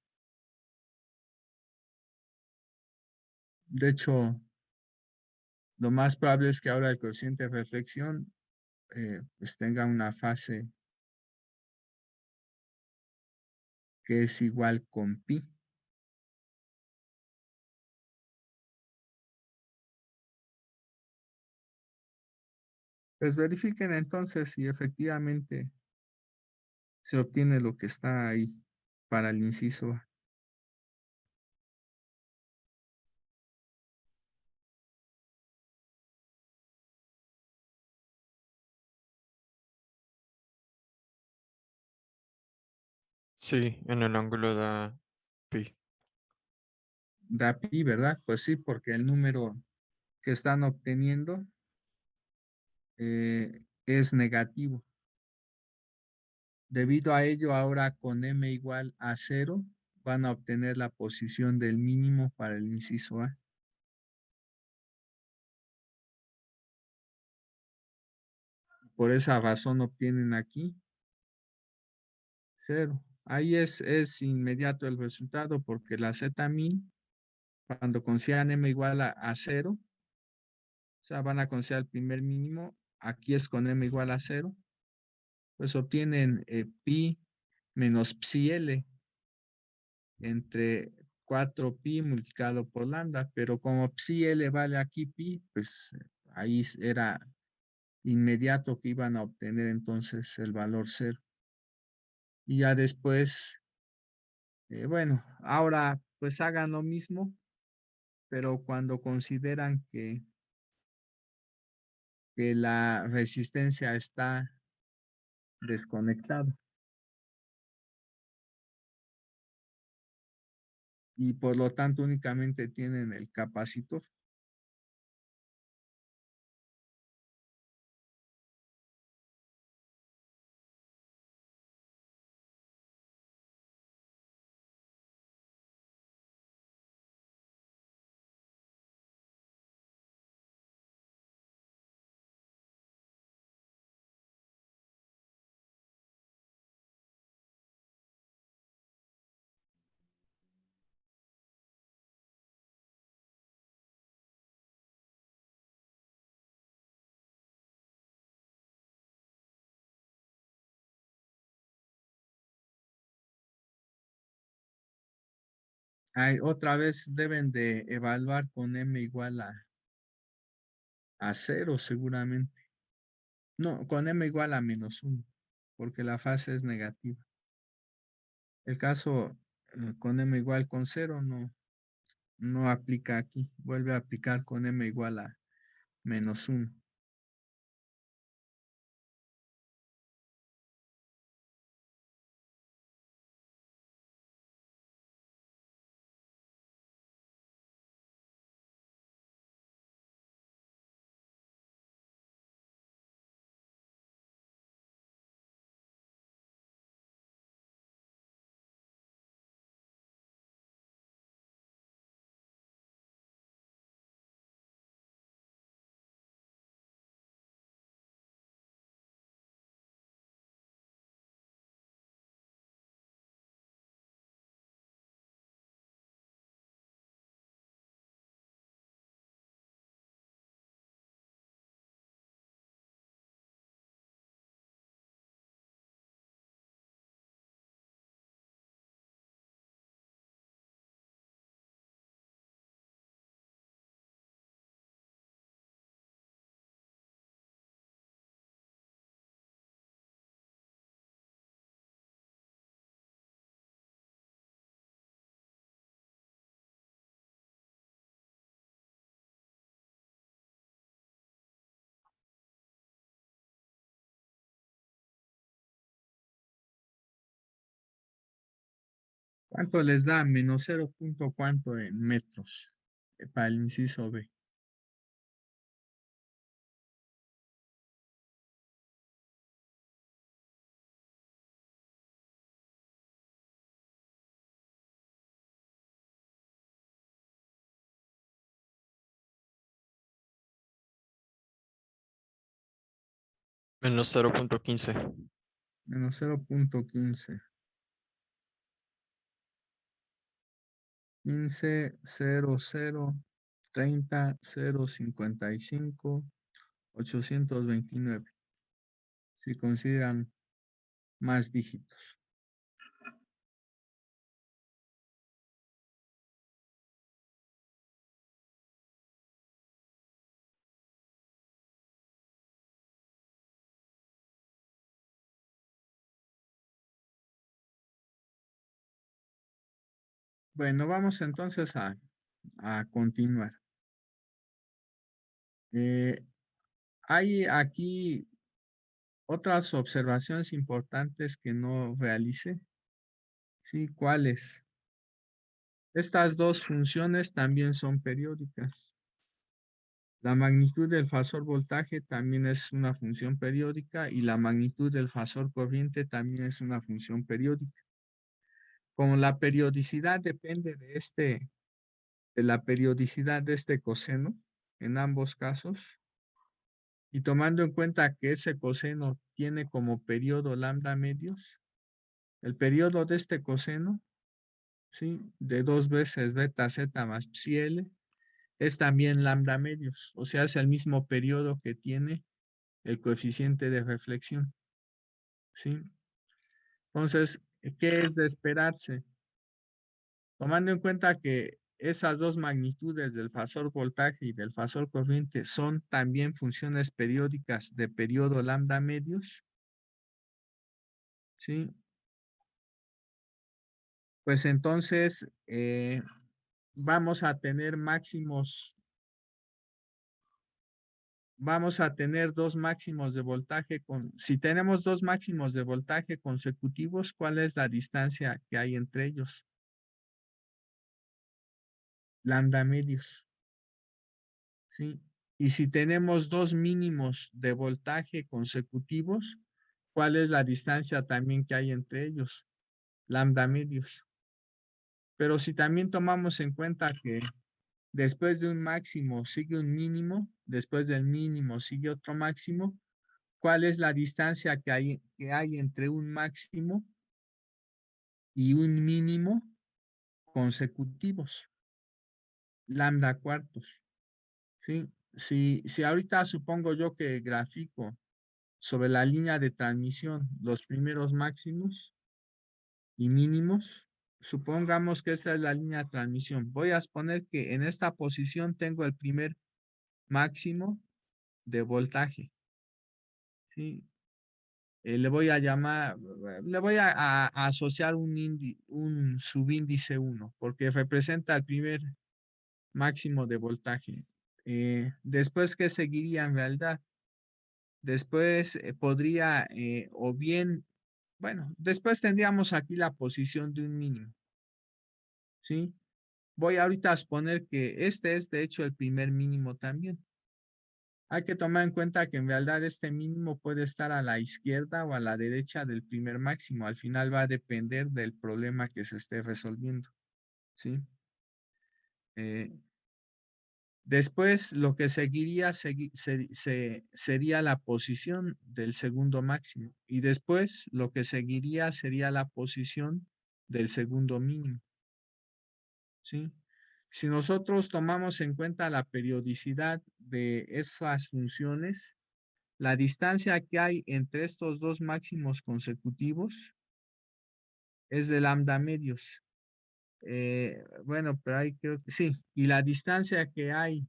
De hecho, lo más probable es que ahora el coeficiente de reflexión pues tenga una fase que es igual con pi. Pues verifiquen entonces si efectivamente se obtiene lo que está ahí para el inciso A. Sí, en el ángulo da pi. Da pi, ¿verdad? Pues sí, porque el número que están obteniendo es negativo. Debido a ello, ahora con m igual a 0, van a obtener la posición del mínimo para el inciso A. Por esa razón obtienen aquí 0. Ahí es inmediato el resultado porque la z min, cuando consideran m igual a 0, o sea, van a considerar el primer mínimo, aquí es con m igual a 0, pues obtienen pi menos psi l entre 4pi multiplicado por lambda, pero como psi l vale aquí pi, pues ahí era inmediato que iban a obtener entonces el valor 0. Y ya después, bueno, ahora pues hagan lo mismo, pero cuando consideran que la resistencia está desconectada y por lo tanto únicamente tienen el capacitor. Otra vez deben de evaluar con m igual a 0 seguramente. No, con m igual a -1, porque la fase es negativa. El caso con m igual con 0 no aplica aquí. Vuelve a aplicar con m igual a -1. ¿Cuánto les da? Menos 0 punto cuánto en metros para el inciso B. Menos 0.15. Menos 0.15. 15, 0, 0, 30, 0, 55, 829. Si consideran más dígitos. Bueno, vamos entonces a continuar. Hay aquí otras observaciones importantes que no realice. ¿Sí? ¿Cuáles? Estas dos funciones también son periódicas. La magnitud del fasor voltaje también es una función periódica y la magnitud del fasor corriente también es una función periódica. Como la periodicidad depende de la periodicidad de este coseno en ambos casos, y tomando en cuenta que ese coseno tiene como periodo lambda medios, el periodo de este coseno, ¿sí? De 2 veces beta z más psi l, es también lambda medios, o sea, es el mismo periodo que tiene el coeficiente de reflexión, ¿sí? Entonces, ¿qué es de esperarse? Tomando en cuenta que esas dos magnitudes del fasor voltaje y del fasor corriente son también funciones periódicas de periodo lambda medios, ¿sí? Pues entonces vamos a tener dos máximos de voltaje si tenemos dos máximos de voltaje consecutivos, ¿cuál es la distancia que hay entre ellos? Lambda medios, ¿sí? Y si tenemos dos mínimos de voltaje consecutivos, ¿cuál es la distancia también que hay entre ellos? Lambda medios. Pero si también tomamos en cuenta que después de un máximo sigue un mínimo, después del mínimo sigue otro máximo, ¿cuál es la distancia que hay entre un máximo y un mínimo consecutivos? Lambda cuartos, ¿sí? Si ahorita supongo yo que grafico sobre la línea de transmisión los primeros máximos y mínimos, supongamos que esta es la línea de transmisión. Voy a exponer que en esta posición tengo el primer máximo de voltaje, ¿sí? le voy a llamar, le voy a asociar un subíndice 1, porque representa el primer máximo de voltaje. Después, ¿qué seguiría en realidad? Después podría, o bien, bueno, después tendríamos aquí la posición de un mínimo, ¿sí? Voy ahorita a exponer que este es, de hecho, el primer mínimo también. Hay que tomar en cuenta que en realidad este mínimo puede estar a la izquierda o a la derecha del primer máximo. Al final va a depender del problema que se esté resolviendo, ¿sí? Después, lo que seguiría sería la posición del segundo máximo. Y después, lo que seguiría sería la posición del segundo mínimo, ¿sí? Si nosotros tomamos en cuenta la periodicidad de esas funciones, la distancia que hay entre estos dos máximos consecutivos es de lambda medios. Bueno, pero ahí creo que sí. Y la distancia que hay,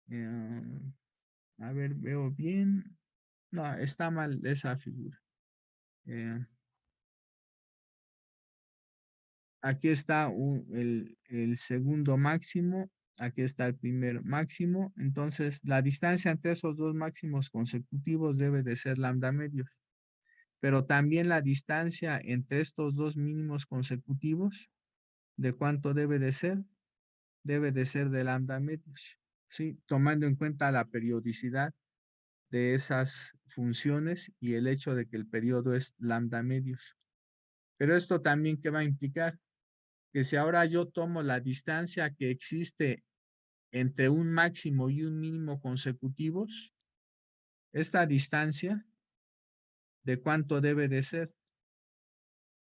a ver, veo bien. No, está mal esa figura. Aquí está el segundo máximo. Aquí está el primer máximo. Entonces, la distancia entre esos dos máximos consecutivos debe de ser lambda medios. Pero también la distancia entre estos dos mínimos consecutivos, ¿de cuánto debe de ser? Debe de ser de lambda medios, ¿sí? Tomando en cuenta la periodicidad de esas funciones y el hecho de que el periodo es lambda medios. Pero esto también, ¿qué va a implicar? Que si ahora yo tomo la distancia que existe entre un máximo y un mínimo consecutivos, esta distancia, ¿de cuánto debe de ser?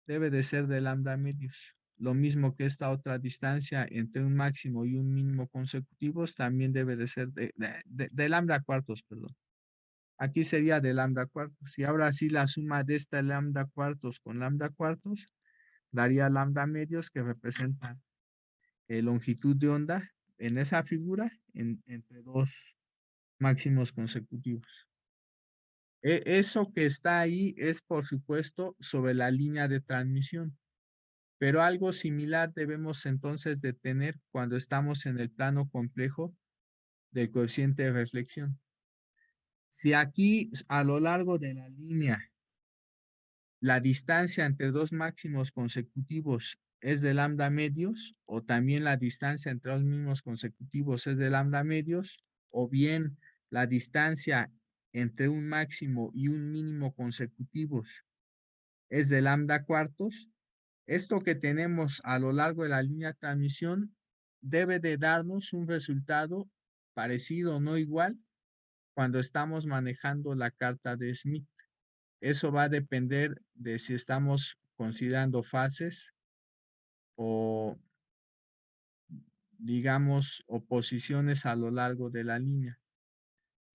Debe de ser de lambda medios. Lo mismo que esta otra distancia entre un máximo y un mínimo consecutivos también debe de ser de lambda cuartos, perdón. Aquí sería de lambda cuartos. Y ahora sí la suma de esta lambda cuartos con lambda cuartos daría lambda medios, que representa longitud de onda en esa figura entre dos máximos consecutivos. Eso que está ahí es, por supuesto, sobre la línea de transmisión. Pero algo similar debemos entonces de tener cuando estamos en el plano complejo del coeficiente de reflexión. Si aquí a lo largo de la línea la distancia entre dos máximos consecutivos es de lambda medios, o también la distancia entre dos mínimos consecutivos es de lambda medios, o bien la distancia entre un máximo y un mínimo consecutivos es de lambda cuartos, esto que tenemos a lo largo de la línea de transmisión debe de darnos un resultado parecido o no igual cuando estamos manejando la carta de Smith. Eso va a depender de si estamos considerando fases o, digamos, oposiciones a lo largo de la línea.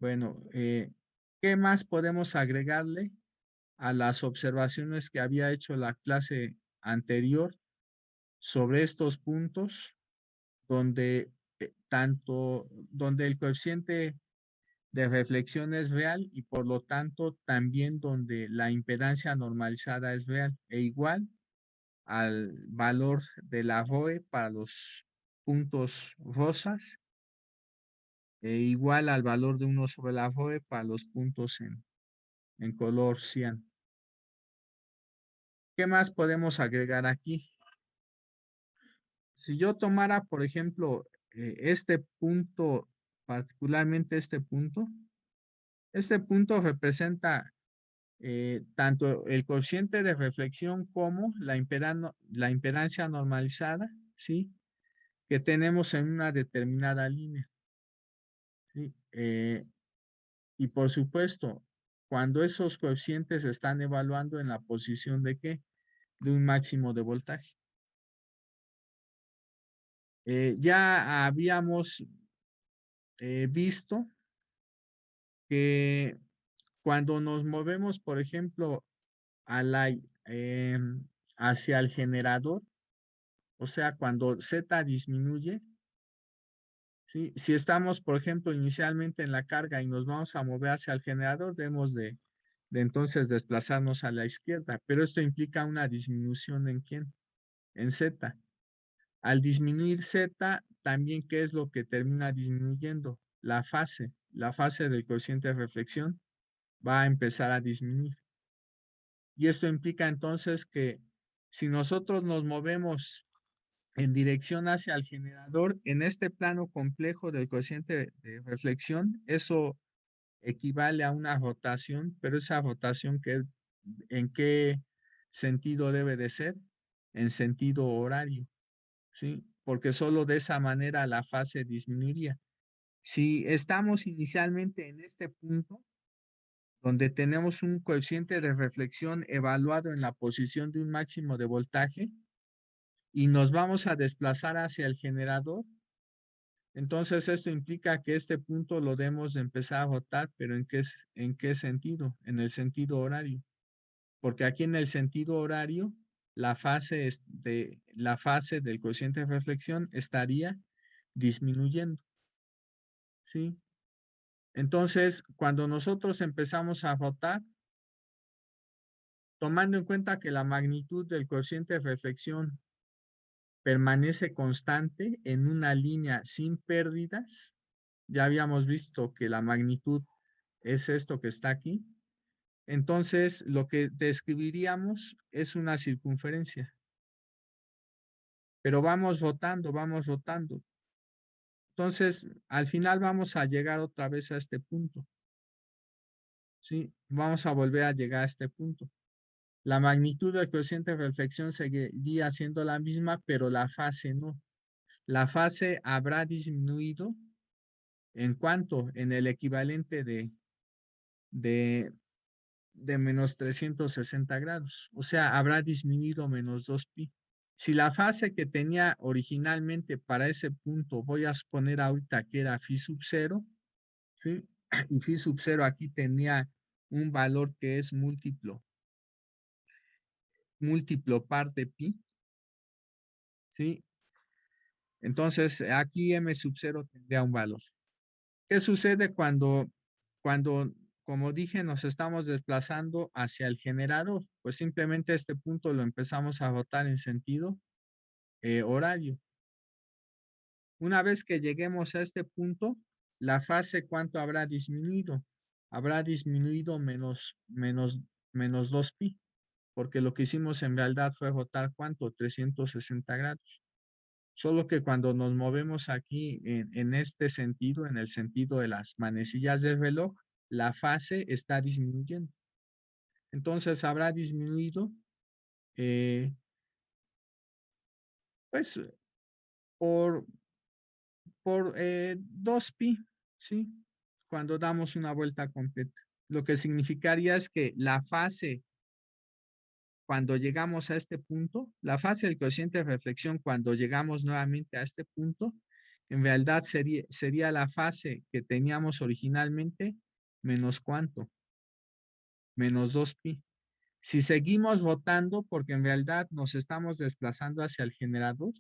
Bueno, ¿qué más podemos agregarle a las observaciones que había hecho la clase anterior sobre estos puntos donde donde el coeficiente de reflexión es real y por lo tanto también donde la impedancia normalizada es real e igual al valor de la ROE para los puntos rosas e igual al valor de 1 sobre la ROE para los puntos en color cian. ¿Qué más podemos agregar aquí? Si yo tomara, por ejemplo, este punto, particularmente este punto representa tanto el coeficiente de reflexión como la impedancia normalizada, ¿sí? Que tenemos en una determinada línea, ¿sí? Y por supuesto, cuando esos coeficientes se están evaluando en la posición de ¿qué? De un máximo de voltaje. Ya habíamos visto que cuando nos movemos, por ejemplo, hacia el generador, o sea, cuando Z disminuye, ¿sí? Si estamos, por ejemplo, inicialmente en la carga y nos vamos a mover hacia el generador, debemos de de entonces desplazarnos a la izquierda, pero esto implica una disminución ¿en quién? En Z. Al disminuir Z, también, ¿qué es lo que termina disminuyendo? La fase del cociente de reflexión va a empezar a disminuir. Y esto implica entonces que si nosotros nos movemos en dirección hacia el generador, en este plano complejo del cociente de reflexión, eso equivale a una rotación, pero esa rotación, ¿en qué sentido debe de ser? En sentido horario, ¿sí? Porque solo de esa manera la fase disminuiría. Si estamos inicialmente en este punto, donde tenemos un coeficiente de reflexión evaluado en la posición de un máximo de voltaje, y nos vamos a desplazar hacia el generador, entonces esto implica que este punto lo debemos de empezar a rotar, pero ¿en qué sentido? En el sentido horario. Porque aquí en el sentido horario, la fase del cociente de reflexión estaría disminuyendo, ¿sí? Entonces, cuando nosotros empezamos a rotar, tomando en cuenta que la magnitud del cociente de reflexión permanece constante en una línea sin pérdidas, ya habíamos visto que la magnitud es esto que está aquí, entonces lo que describiríamos es una circunferencia. Pero vamos rotando, vamos rotando. Entonces, al final vamos a llegar otra vez a este punto. ¿Sí? Vamos a volver a llegar a este punto. La magnitud del cociente de reflexión seguiría siendo la misma, pero la fase no. La fase habrá disminuido. ¿En cuánto? En el equivalente de menos 360 grados. O sea, habrá disminuido menos 2pi. Si la fase que tenía originalmente para ese punto, voy a suponer ahorita que era phi sub 0, ¿sí? Y phi sub 0 aquí tenía un valor que es múltiplo par de pi, ¿sí? Entonces, aquí m sub 0 tendría un valor. ¿Qué sucede cuando, como dije, nos estamos desplazando hacia el generador? Pues simplemente este punto lo empezamos a rotar en sentido horario. Una vez que lleguemos a este punto, la fase, ¿cuánto habrá disminuido? Habrá disminuido menos 2pi, porque lo que hicimos en realidad fue rotar, ¿cuánto? 360 grados. Solo que cuando nos movemos aquí en este sentido, en el sentido de las manecillas del reloj, la fase está disminuyendo. Entonces habrá disminuido, pues, por 2pi, ¿sí? Cuando damos una vuelta completa. Lo que significaría es que la fase, cuando llegamos a este punto, la fase del cociente de reflexión, cuando llegamos nuevamente a este punto, en realidad sería la fase que teníamos originalmente, menos ¿cuánto? Menos 2pi. Si seguimos rotando, porque en realidad nos estamos desplazando hacia el generador,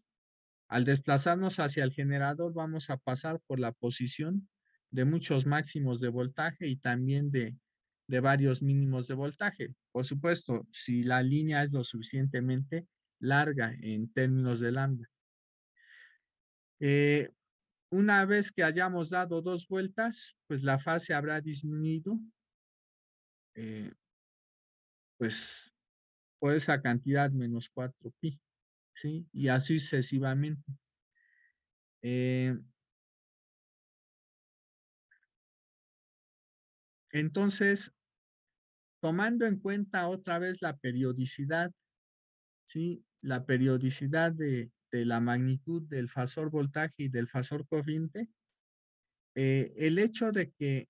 al desplazarnos hacia el generador vamos a pasar por la posición de muchos máximos de voltaje y también de varios mínimos de voltaje. Por supuesto, si la línea es lo suficientemente larga en términos de lambda. Una vez que hayamos dado 2 vueltas, pues la fase habrá disminuido, pues por esa cantidad menos 4pi, ¿sí? Y así sucesivamente. Entonces, tomando en cuenta otra vez la periodicidad, ¿sí? La periodicidad de la magnitud del fasor voltaje y del fasor corriente, el hecho de que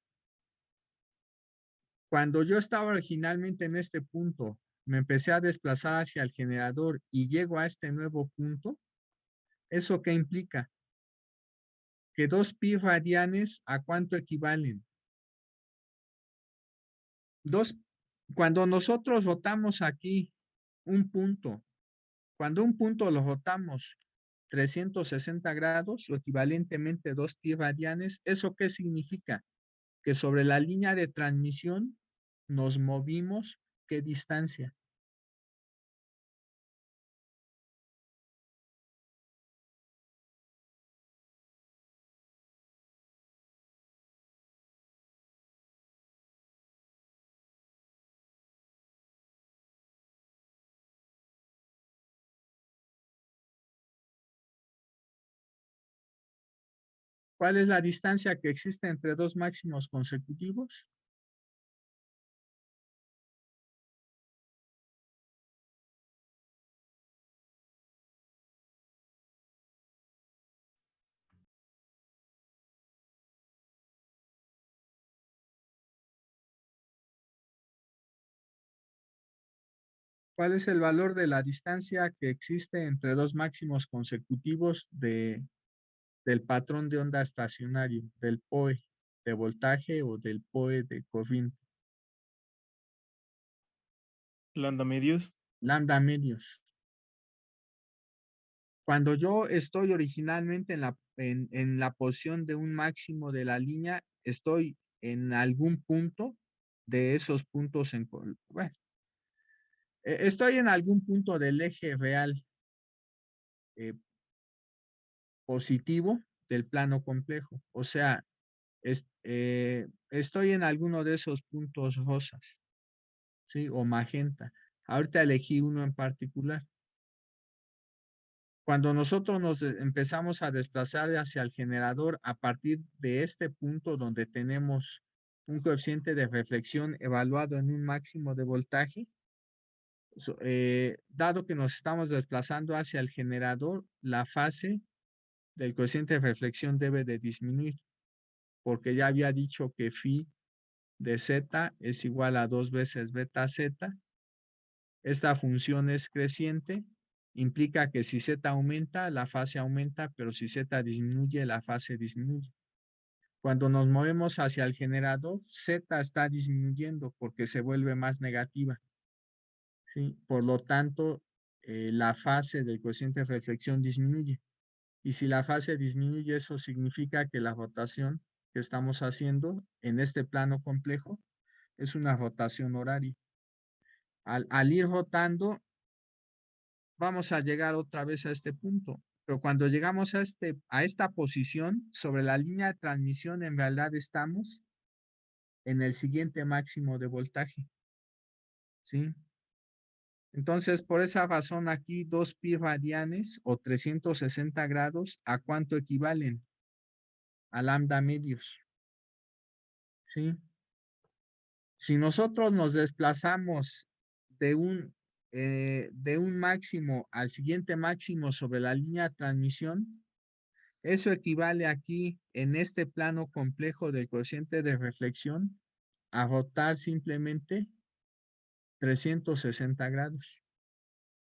cuando yo estaba originalmente en este punto, me empecé a desplazar hacia el generador y llego a este nuevo punto, ¿eso qué implica? Que 2pi radianes, ¿a cuánto equivalen? Cuando nosotros rotamos aquí un punto, cuando un punto lo rotamos 360 grados o equivalentemente 2pi radianes, ¿eso qué significa? Que sobre la línea de transmisión nos movimos qué distancia. ¿Cuál es la distancia que existe entre dos máximos consecutivos? ¿Cuál es el valor de la distancia que existe entre dos máximos consecutivos del patrón de onda estacionario, del POE de voltaje o del POE de corriente? Lambda medios. Lambda medios. Cuando yo estoy originalmente en la posición de un máximo de la línea, estoy en algún punto de esos puntos bueno, estoy en algún punto del eje real positivo del plano complejo. O sea, estoy en alguno de esos puntos rosas, ¿sí? O magenta. Ahorita elegí uno en particular. Cuando nosotros nos empezamos a desplazar hacia el generador a partir de este punto donde tenemos un coeficiente de reflexión evaluado en un máximo de voltaje, dado que nos estamos desplazando hacia el generador, la fase del coeficiente de reflexión debe de disminuir, porque ya había dicho que phi de z es igual a 2 veces beta z. Esta función es creciente, implica que si z aumenta, la fase aumenta, pero si z disminuye, la fase disminuye. Cuando nos movemos hacia el generador, z está disminuyendo porque se vuelve más negativa, ¿sí? Por lo tanto, la fase del coeficiente de reflexión disminuye. Y si la fase disminuye, eso significa que la rotación que estamos haciendo en este plano complejo es una rotación horaria. Al ir rotando, vamos a llegar otra vez a este punto. Pero cuando llegamos a esta posición sobre la línea de transmisión, en realidad estamos en el siguiente máximo de voltaje, ¿sí? Entonces, por esa razón aquí 2 pi radianes o 360 grados, ¿a cuánto equivalen? A lambda medios, ¿sí? Si nosotros nos desplazamos de un máximo al siguiente máximo sobre la línea de transmisión, eso equivale aquí en este plano complejo del coeficiente de reflexión a rotar simplemente 360 grados,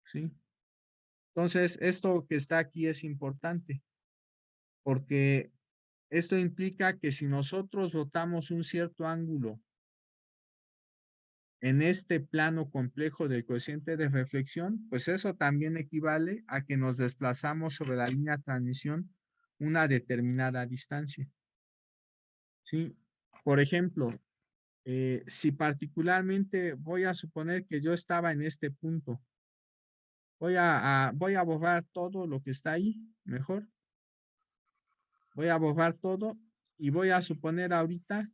¿sí? Entonces, esto que está aquí es importante porque esto implica que si nosotros rotamos un cierto ángulo en este plano complejo del coeficiente de reflexión, pues eso también equivale a que nos desplazamos sobre la línea de transmisión una determinada distancia, ¿sí? Por ejemplo, si particularmente voy a suponer que yo estaba en este punto, voy a borrar todo lo que está ahí, mejor. Voy a borrar todo y voy a suponer ahorita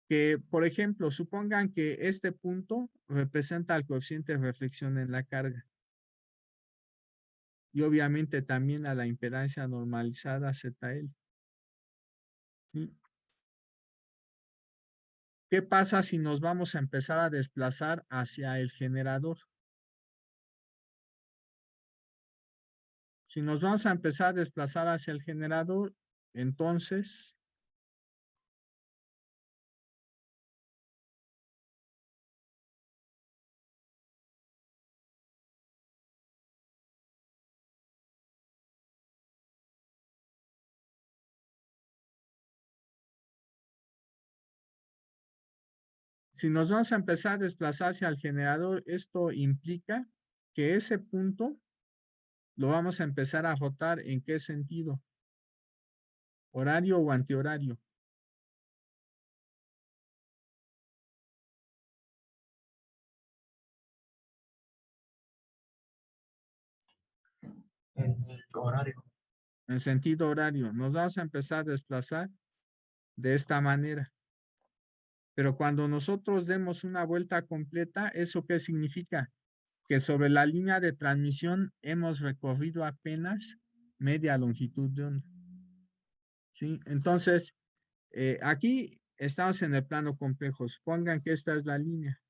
que, por ejemplo, supongan que este punto representa el coeficiente de reflexión en la carga. Y obviamente también a la impedancia normalizada ZL. ¿Sí? ¿Qué pasa si nos vamos a empezar a desplazar hacia el generador? Si nos vamos a empezar a desplazar hacia el generador, entonces si nos vamos a empezar a desplazar hacia el generador, esto implica que ese punto lo vamos a empezar a rotar. ¿En qué sentido? ¿Horario o antihorario? En el horario. En sentido horario. Nos vamos a empezar a desplazar de esta manera. Pero cuando nosotros demos una vuelta completa, ¿eso qué significa? Que sobre la línea de transmisión hemos recorrido apenas media longitud de onda. ¿Sí? Entonces, aquí estamos en el plano complejo. Supongan que esta es la línea.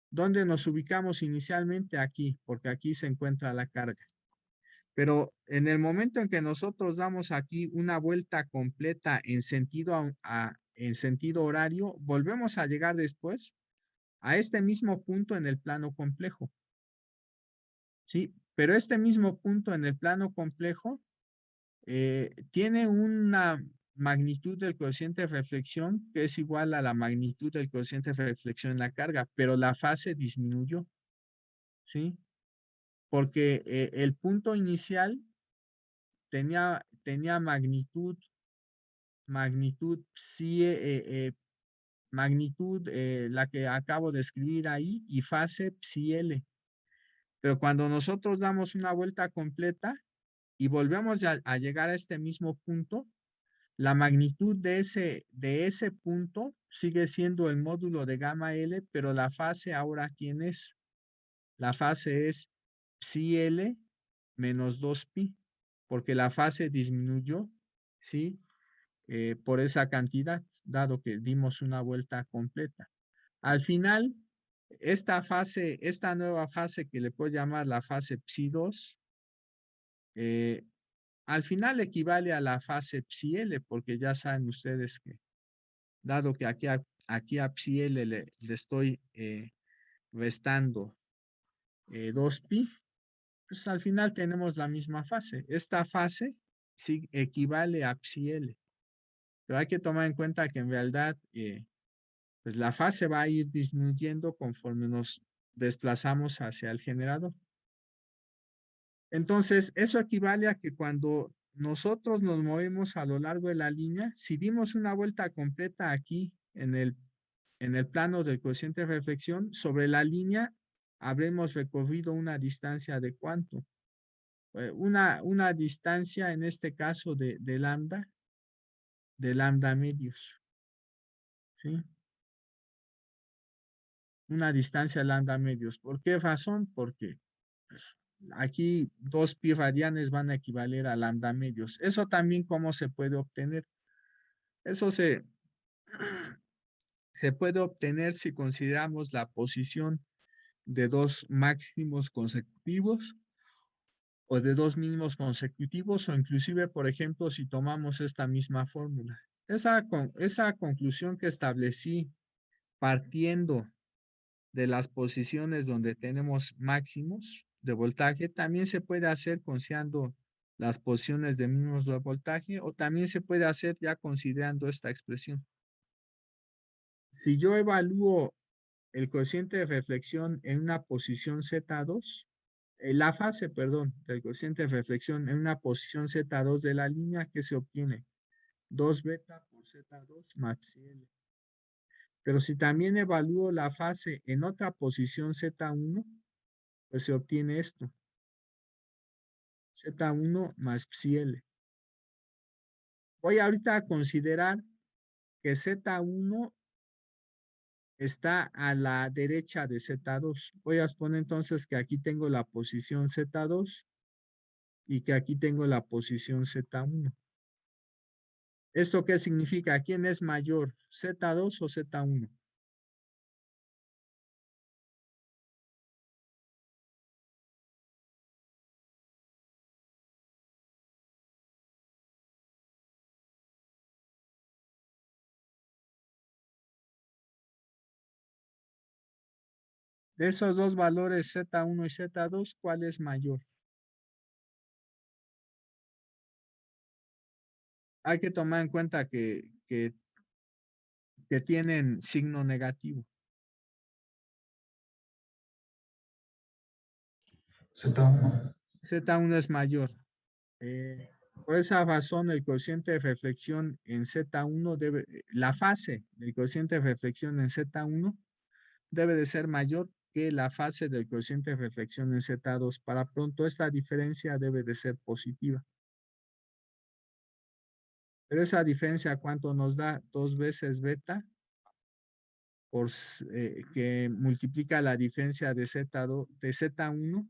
¿Dónde nos ubicamos inicialmente? Aquí, porque aquí se encuentra la carga. Pero en el momento en que nosotros damos aquí una vuelta completa en en sentido horario, volvemos a llegar después a este mismo punto en el plano complejo. ¿Sí? Pero este mismo punto en el plano complejo tiene una magnitud del coeficiente de reflexión que es igual a la magnitud del coeficiente de reflexión en la carga, pero la fase disminuyó. ¿Sí? Porque el punto inicial tenía magnitud, sí, magnitud, la que acabo de escribir ahí, y fase psi L. Pero cuando nosotros damos una vuelta completa y volvemos a llegar a este mismo punto, la magnitud de ese punto sigue siendo el módulo de gamma L, pero la fase ahora, ¿quién es? La fase es psi L menos 2pi, porque la fase disminuyó, ¿sí? Por esa cantidad, dado que dimos una vuelta completa. Al final, esta nueva fase que le puedo llamar la fase psi 2, al final equivale a la fase psi L, porque ya saben ustedes que, dado que aquí a psi L le estoy restando 2pi, pues al final tenemos la misma fase. Esta fase sí equivale a psi L. Pero hay que tomar en cuenta que en realidad pues la fase va a ir disminuyendo conforme nos desplazamos hacia el generador. Entonces, eso equivale a que cuando nosotros nos movemos a lo largo de la línea, si dimos una vuelta completa aquí en el plano del coeficiente de reflexión, sobre la línea habremos recorrido una distancia de ¿cuánto? Una distancia en este caso de lambda medios. ¿Sí? Una distancia lambda medios. ¿Por qué razón? Porque pues, aquí 2pi radianes van a equivaler a lambda medios. Eso también cómo se puede obtener. Eso se puede obtener si consideramos la posición de dos máximos consecutivos o de dos mínimos consecutivos, o inclusive, por ejemplo, si tomamos esta misma fórmula. Esa conclusión que establecí partiendo de las posiciones donde tenemos máximos de voltaje, también se puede hacer considerando las posiciones de mínimos de voltaje, o también se puede hacer ya considerando esta expresión. Si yo evalúo el coeficiente de reflexión en una posición Z2, la fase, perdón, del coeficiente de reflexión en una posición Z2 de la línea, ¿qué se obtiene? 2 beta por Z2 más psi L. Pero si también evalúo la fase en otra posición Z1, pues se obtiene esto. Z1 más psi L. Voy ahorita a considerar que Z1 está a la derecha de Z2. Voy a exponer entonces que aquí tengo la posición Z2 y que aquí tengo la posición Z1. ¿Esto qué significa? ¿Quién es mayor? ¿Z2 o Z1? De esos dos valores Z1 y Z2, ¿cuál es mayor? Hay que tomar en cuenta que tienen signo negativo. Z1. Z1 es mayor. Por esa razón, el cociente de reflexión en Z1 debe, la fase del cociente de reflexión en Z1 debe de ser mayor que la fase del cociente de reflexión en Z2. Para pronto, esta diferencia debe de ser positiva. Pero esa diferencia, ¿cuánto nos da? 2 veces beta, que multiplica la diferencia de Z1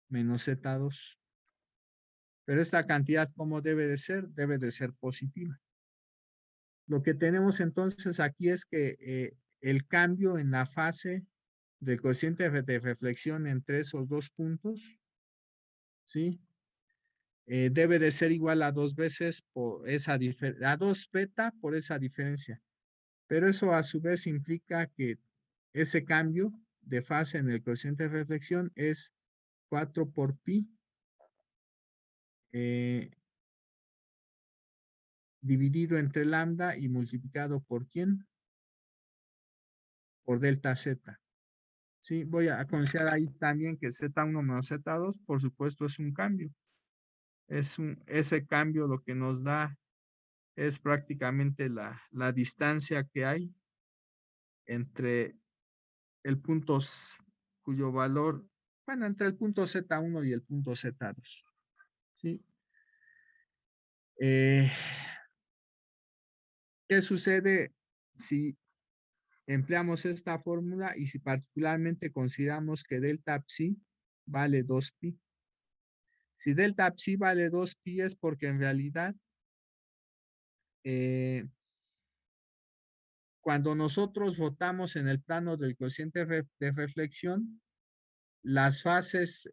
menos Z2. Pero esta cantidad, ¿cómo debe de ser? Debe de ser positiva. Lo que tenemos entonces aquí es que el cambio en la fase del cociente de reflexión entre esos dos puntos, ¿sí? Debe de ser igual a 2 veces por esa diferencia, a 2 beta por esa diferencia. Pero eso a su vez implica que ese cambio de fase en el cociente de reflexión es 4 por pi dividido entre lambda y multiplicado por ¿quién? Por delta z. Sí, voy a considerar ahí también que Z1 menos Z2, por supuesto, es un cambio. Ese cambio lo que nos da es prácticamente la distancia que hay entre el punto cuyo valor, bueno, entre el punto Z1 y el punto Z2. ¿Sí? ¿Qué sucede si empleamos esta fórmula y si particularmente consideramos que delta psi vale 2pi? Si delta psi vale 2pi es porque en realidad cuando nosotros votamos en el plano del cociente de reflexión, las fases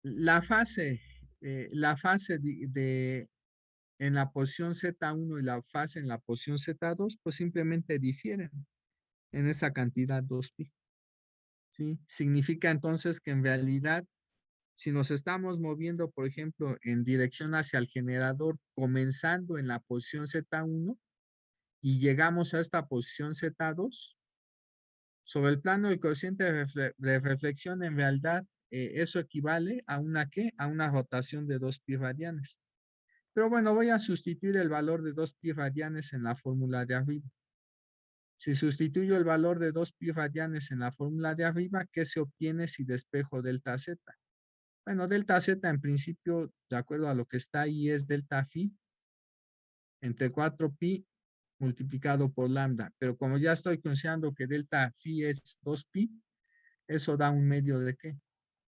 la fase en la posición Z1 y la fase en la posición Z2 pues simplemente difieren en esa cantidad 2pi. ¿Sí? Significa entonces que en realidad si nos estamos moviendo, por ejemplo, en dirección hacia el generador, comenzando en la posición Z1 y llegamos a esta posición Z2, sobre el plano del cociente de reflexión, en realidad, eso equivale a una ¿qué? A una rotación de 2pi radianes. Pero bueno, voy a sustituir el valor de 2pi radianes en la fórmula de arriba. Si sustituyo el valor de 2pi radianes en la fórmula de arriba, ¿qué se obtiene si despejo delta z? Bueno, delta z en principio, de acuerdo a lo que está ahí, es delta phi entre 4pi multiplicado por lambda. Pero como ya estoy considerando que delta phi es 2pi, eso da un medio ¿de qué?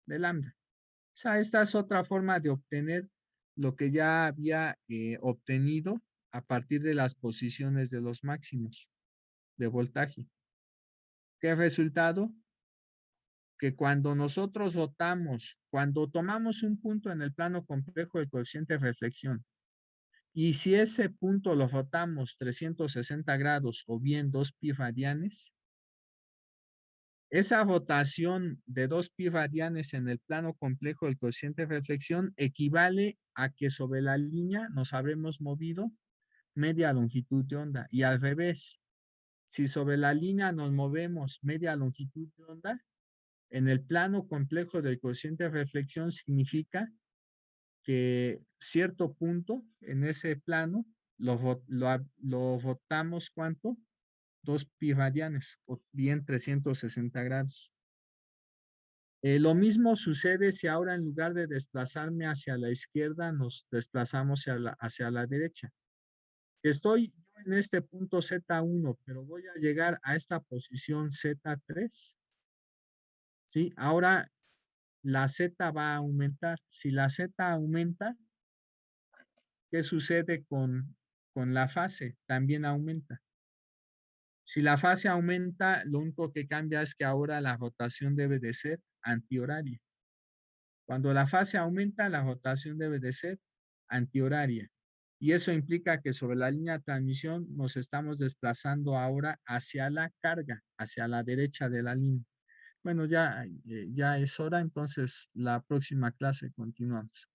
De lambda. O sea, esta es otra forma de obtener lo que ya había obtenido a partir de las posiciones de los máximos de voltaje. ¿Qué resultado? Que cuando nosotros cuando tomamos un punto en el plano complejo del coeficiente de reflexión, y si ese punto lo rotamos 360 grados o bien 2pi radianes, esa rotación de 2pi radianes en el plano complejo del coeficiente de reflexión equivale a que sobre la línea nos habremos movido media longitud de onda. Y al revés, si sobre la línea nos movemos media longitud de onda, en el plano complejo del coeficiente de reflexión significa que cierto punto en ese plano lo rotamos ¿cuánto? 2pi radianes o bien 360 grados. Lo mismo sucede si ahora en lugar de desplazarme hacia la izquierda nos desplazamos hacia la derecha. Estoy en este punto Z1, pero voy a llegar a esta posición Z3. ¿Sí? Ahora la Z va a aumentar. Si la Z aumenta, ¿qué sucede con la fase? También aumenta. Si la fase aumenta, lo único que cambia es que ahora la rotación debe de ser antihoraria. Cuando la fase aumenta, la rotación debe de ser antihoraria. Y eso implica que sobre la línea de transmisión nos estamos desplazando ahora hacia la carga, hacia la derecha de la línea. Bueno, ya es hora, entonces la próxima clase continuamos.